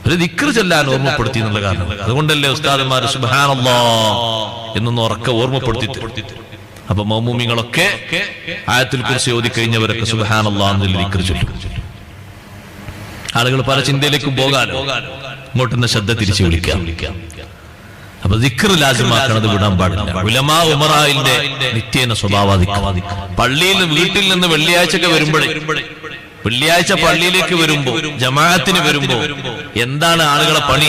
ഒരു ദിക്ർ ചൊല്ലാൻ ഓർമ്മപ്പെടുത്തി എന്നുള്ള കാരണം. അതുകൊണ്ടല്ലേ ഉസ്താദന്മാർ സുബ്ഹാനല്ലാഹ് എന്നൊന്ന് ഉറക്കെ ഓർമ്മപ്പെടുത്തി. അപ്പൊ മൗമൂമിങ്ങളൊക്കെ ആയത്തുൽ കുർസി ഓതി കഴിഞ്ഞവരൊക്കെ സുബ്ഹാനല്ലാഹ് എന്ന് ദിക്ർ ചൊല്ലും. ആളുകൾ പല ചിന്തയിലേക്കും പോകാലോ, ഇങ്ങോട്ടുന്ന ശ്രദ്ധ തിരിച്ചു വിളിക്കാം. അപ്പൊ ദിക്ർ ലാസിമാക്കണത് വിടാൻ പാടില്ല. ഉലമാ ഉമറായിന്റെ നിത്യേന സ്വഭാവം. പള്ളിയിൽ നിന്ന് വീട്ടിൽ നിന്ന് വെള്ളിയാഴ്ചയൊക്കെ വരുമ്പോഴേ, വെള്ളിയാഴ്ച പള്ളിയിലേക്ക് വരുമ്പോ, ജമാഅത്തിന് വരുമ്പോ എന്താണ് ആളുകളെ പണി?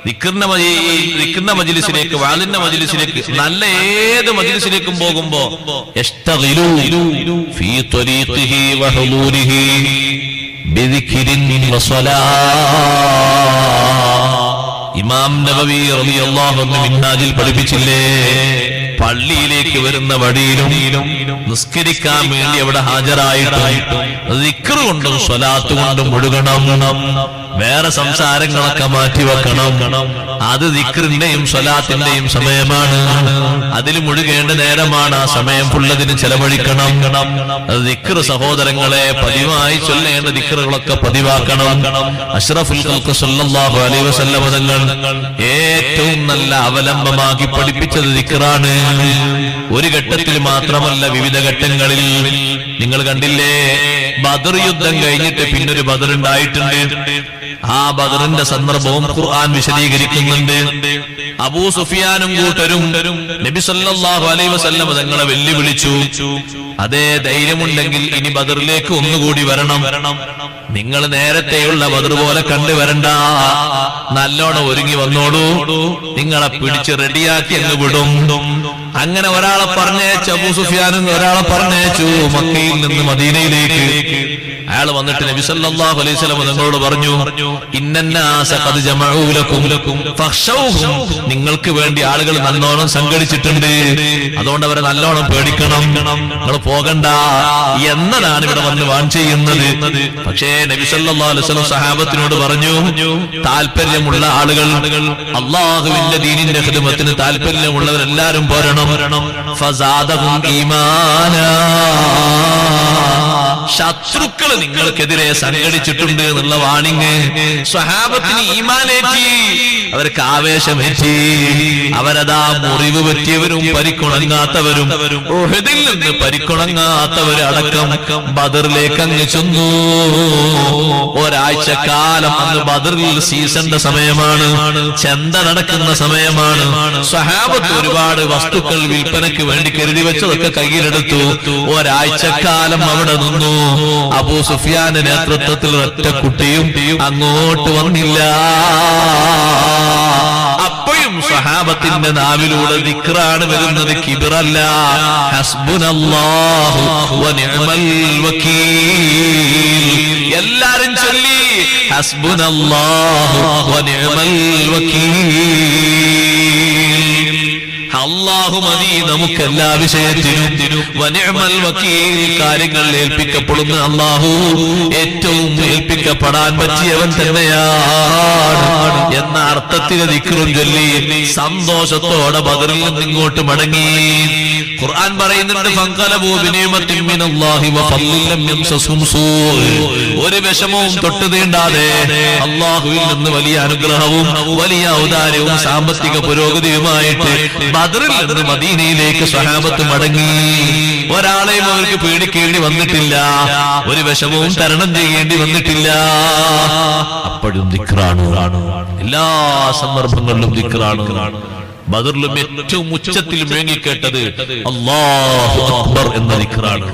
ദിക്റിന്റെ മജ്ലിസിലേക്ക്, വാളിന്റെ മജ്ലിസിലേക്ക്, നല്ല ഏത് മജ്ലിസിലേക്കും പോകുമ്പോ ഫീ ത്വരീഖിഹി വഹുലൂരിഹി ബിദിക്രിൻ വസ്സലാത്ത്. ഇമാം നബവി റളിയല്ലാഹു അൻഹു മിൻഹാജിൽ പഠിപ്പിച്ചില്ലേ, പള്ളിയിലേക്ക് വരുന്ന വഴിയിലും നിസ്കരിക്കാൻ വേണ്ടി അവിടെ ഹാജരായിട്ടും ദിക്ർ കൊണ്ടും സ്വലാത്ത് കൊണ്ടും മുഴുകണം. വേറെ സംസാരങ്ങളൊക്കെ മാറ്റിവെക്കണം. അത് ദിക്റിന്റെയും സ്വലാത്തിന്റെയും സമയമാണ്. അതിൽ മുഴുകേണ്ട നേരമാണ്. ആ സമയം ഫുള്ളതിന് ചെലവഴിക്കണം. അത് ദിക്ർ സഹോദരങ്ങളെ പതിവായി ചൊല്ലേണ്ട ദിക്റുകളൊക്കെ പതിവാക്കണം. അഷ്റഫുൽ ഖൽഖ് സല്ലല്ലാഹു അലൈഹി വസല്ലം തങ്ങൾ ഏറ്റവും നല്ല അവലംബമാക്കി പഠിപ്പിച്ചത് ദിക്റാണ്. ഒരു ഘട്ടത്തിൽ മാത്രമല്ല, വിവിധ ഘട്ടങ്ങളിൽ. നിങ്ങൾ കണ്ടില്ലേ, ബദർ യുദ്ധം കഴിഞ്ഞിട്ട് പിന്നൊരു ബദർ ഉണ്ടായിട്ടുണ്ട്. ആ ബദറിന്റെ സന്ദർഭവും ഖുർആൻ വിശദീകരിക്കുന്നുണ്ട്. അബൂ സുഫിയാനും കൂട്ടരും നബി സല്ലല്ലാഹു അലൈഹി വസല്ലം തങ്ങളെ വെല്ലുവിളിച്ചു, അതേ ധൈര്യമുണ്ടെങ്കിൽ ഇനി ബദറിലേക്ക് ഒന്നുകൂടി വരണം. നിങ്ങൾ നേരത്തെയുള്ള ബദർ പോലെ കണ്ടുവരണ്ട, നല്ലോണം ഒരുങ്ങി വന്നോളൂ, നിങ്ങളെ പിടിച്ച് റെഡിയാക്കി അങ്ങ് വിടും. അങ്ങനെ ഒരാളെ പറഞ്ഞയച്ചു, അബൂ സുഫിയാനും ഒരാളെ പറഞ്ഞയച്ചു മക്കയിൽ നിന്ന് മദീനയിലേക്ക്. അയാൾ വന്നിട്ട് നബി സല്ലല്ലാഹു അലൈഹി വസല്ലം തങ്ങളോട് പറഞ്ഞു, ഇന്നന്നാസ ഖദ് ജമഉ ലക്കും ഫഖ്ശൗഹും. നിങ്ങൾക്ക് വേണ്ടി ആളുകൾ നല്ലോണം സംഘടിച്ചിട്ടുണ്ട്, അതുകൊണ്ട് അവരെ നല്ലോണം പേടിക്കണം, നിങ്ങൾ പോകണ്ട എന്നതാണ് ഇവിടെ വന്ന് വാൺ ചെയ്യുന്നത്. പക്ഷേ നബി സല്ലല്ലാഹു അലൈഹി വസല്ലം സഹാബത്തിനോട് പറഞ്ഞു, താല്പര്യമുള്ള ആളുകൾ, അല്ലാഹുവിന്റെ ദീനിന്റെ ഖിദ്മത്തിന് താല്പര്യമുള്ളവരെല്ലാരും പോരണം. ഫസാദഹും ഈമാനാ. ശത്രുക്കൾ നിങ്ങൾക്കെതിരെ സംഘടിച്ചിട്ടുണ്ട് എന്നുള്ള വാണിങ് സ്വഹാബത്തിന് ഈമാനേറ്റി, അവർക്ക് ആവേശമേറ്റി. അവരതാ മുറിവ് പറ്റിയവരും പരിക്കുണങ്ങാത്തവരും, ഉഹദിൽ നിന്ന് പരിക്കുണങ്ങാത്തവര് അടക്കം ബദറിലേക്ക് അങ്ങ് ചെന്നു. ഒരാഴ്ചക്കാലം അന്ന് ബദറിൽ സീസണിന്റെ സമയമാണ്, ചന്ത നടക്കുന്ന സമയമാണ്. സ്വഹാബത്ത് ഒരുപാട് വസ്തുക്കൾ വിൽപ്പനയ്ക്ക് വേണ്ടി കരുതി വെച്ചതൊക്കെ കയ്യിലെടുത്തു. ഒരാഴ്ചക്കാലം അവിടെ നിന്നു. അബൂ സുഫിയാന്റെ നേതൃത്വത്തിൽ ഒറ്റ കുട്ടിയും അങ്ങോട്ട് വന്നില്ല. അപ്പോഴും സഹാബത്തിന്റെ നാവിലൂടെ ദിക്റാണ് വരുന്നത്, കിബ്റല്ല. ഹസ്ബുനല്ലാഹു വനിഅമൽ വകീൽ. എല്ലാരും ചൊല്ലി ഹസ്ബുനല്ലാഹു വനിഅമൽ വകീൽ. അല്ലാഹു മതി നമുക്ക് എല്ലാ വിഷയത്തിനും. വനിഅമൽ വകീൽ, കാര്യങ്ങൾ ഏൽപ്പിക്കപ്പെടുന്ന അല്ലാഹു ഏറ്റവും ഏൽപ്പിക്കപ്പെടാൻ പറ്റിയവൻ തന്നെയാണ് എന്ന അർത്ഥത്തിൽ ദിക്റും ചൊല്ലി സന്തോഷത്തോടെ ബദറിൽ നിന്ന് ഇങ്ങോട്ട് മടങ്ങി. ഖുർആൻ പറയുന്നുണ്ട്, ഫൻഖലബൂ ബിനിഅമത്തിൻ മിനല്ലാഹി വഫദ്ലിൻ ലം യംസസും സൂ. ഒരു വിഷമവും തൊട്ടു തീണ്ടാതെ അല്ലാഹുവിൽ നിന്ന് വലിയ അനുഗ്രഹവും വലിയ ഔദാര്യവും സാമ്പത്തിക പുരോഗതിയുമായിട്ട് ബദറിൽ നിന്ന് മദീനയിലേക്ക് സ്വഹാബത്ത് മടങ്ങി. ഒരാളെയും അവർക്ക് പേടിക്കേണ്ടി വന്നിട്ടില്ല, ഒരു വിഷമവും തരണം ചെയ്യേണ്ടി വന്നിട്ടില്ല. അപ്പോഴും ദിക്റാണ്, എല്ലാ സന്ദർഭങ്ങളിലും ദിക്റാണ്. ബദറിലും ഏറ്റവും ഉച്ചത്തിൽ മുഴങ്ങിക്കേട്ടത് അല്ലാഹു അക്ബർ എന്ന ദിക്റാണ്.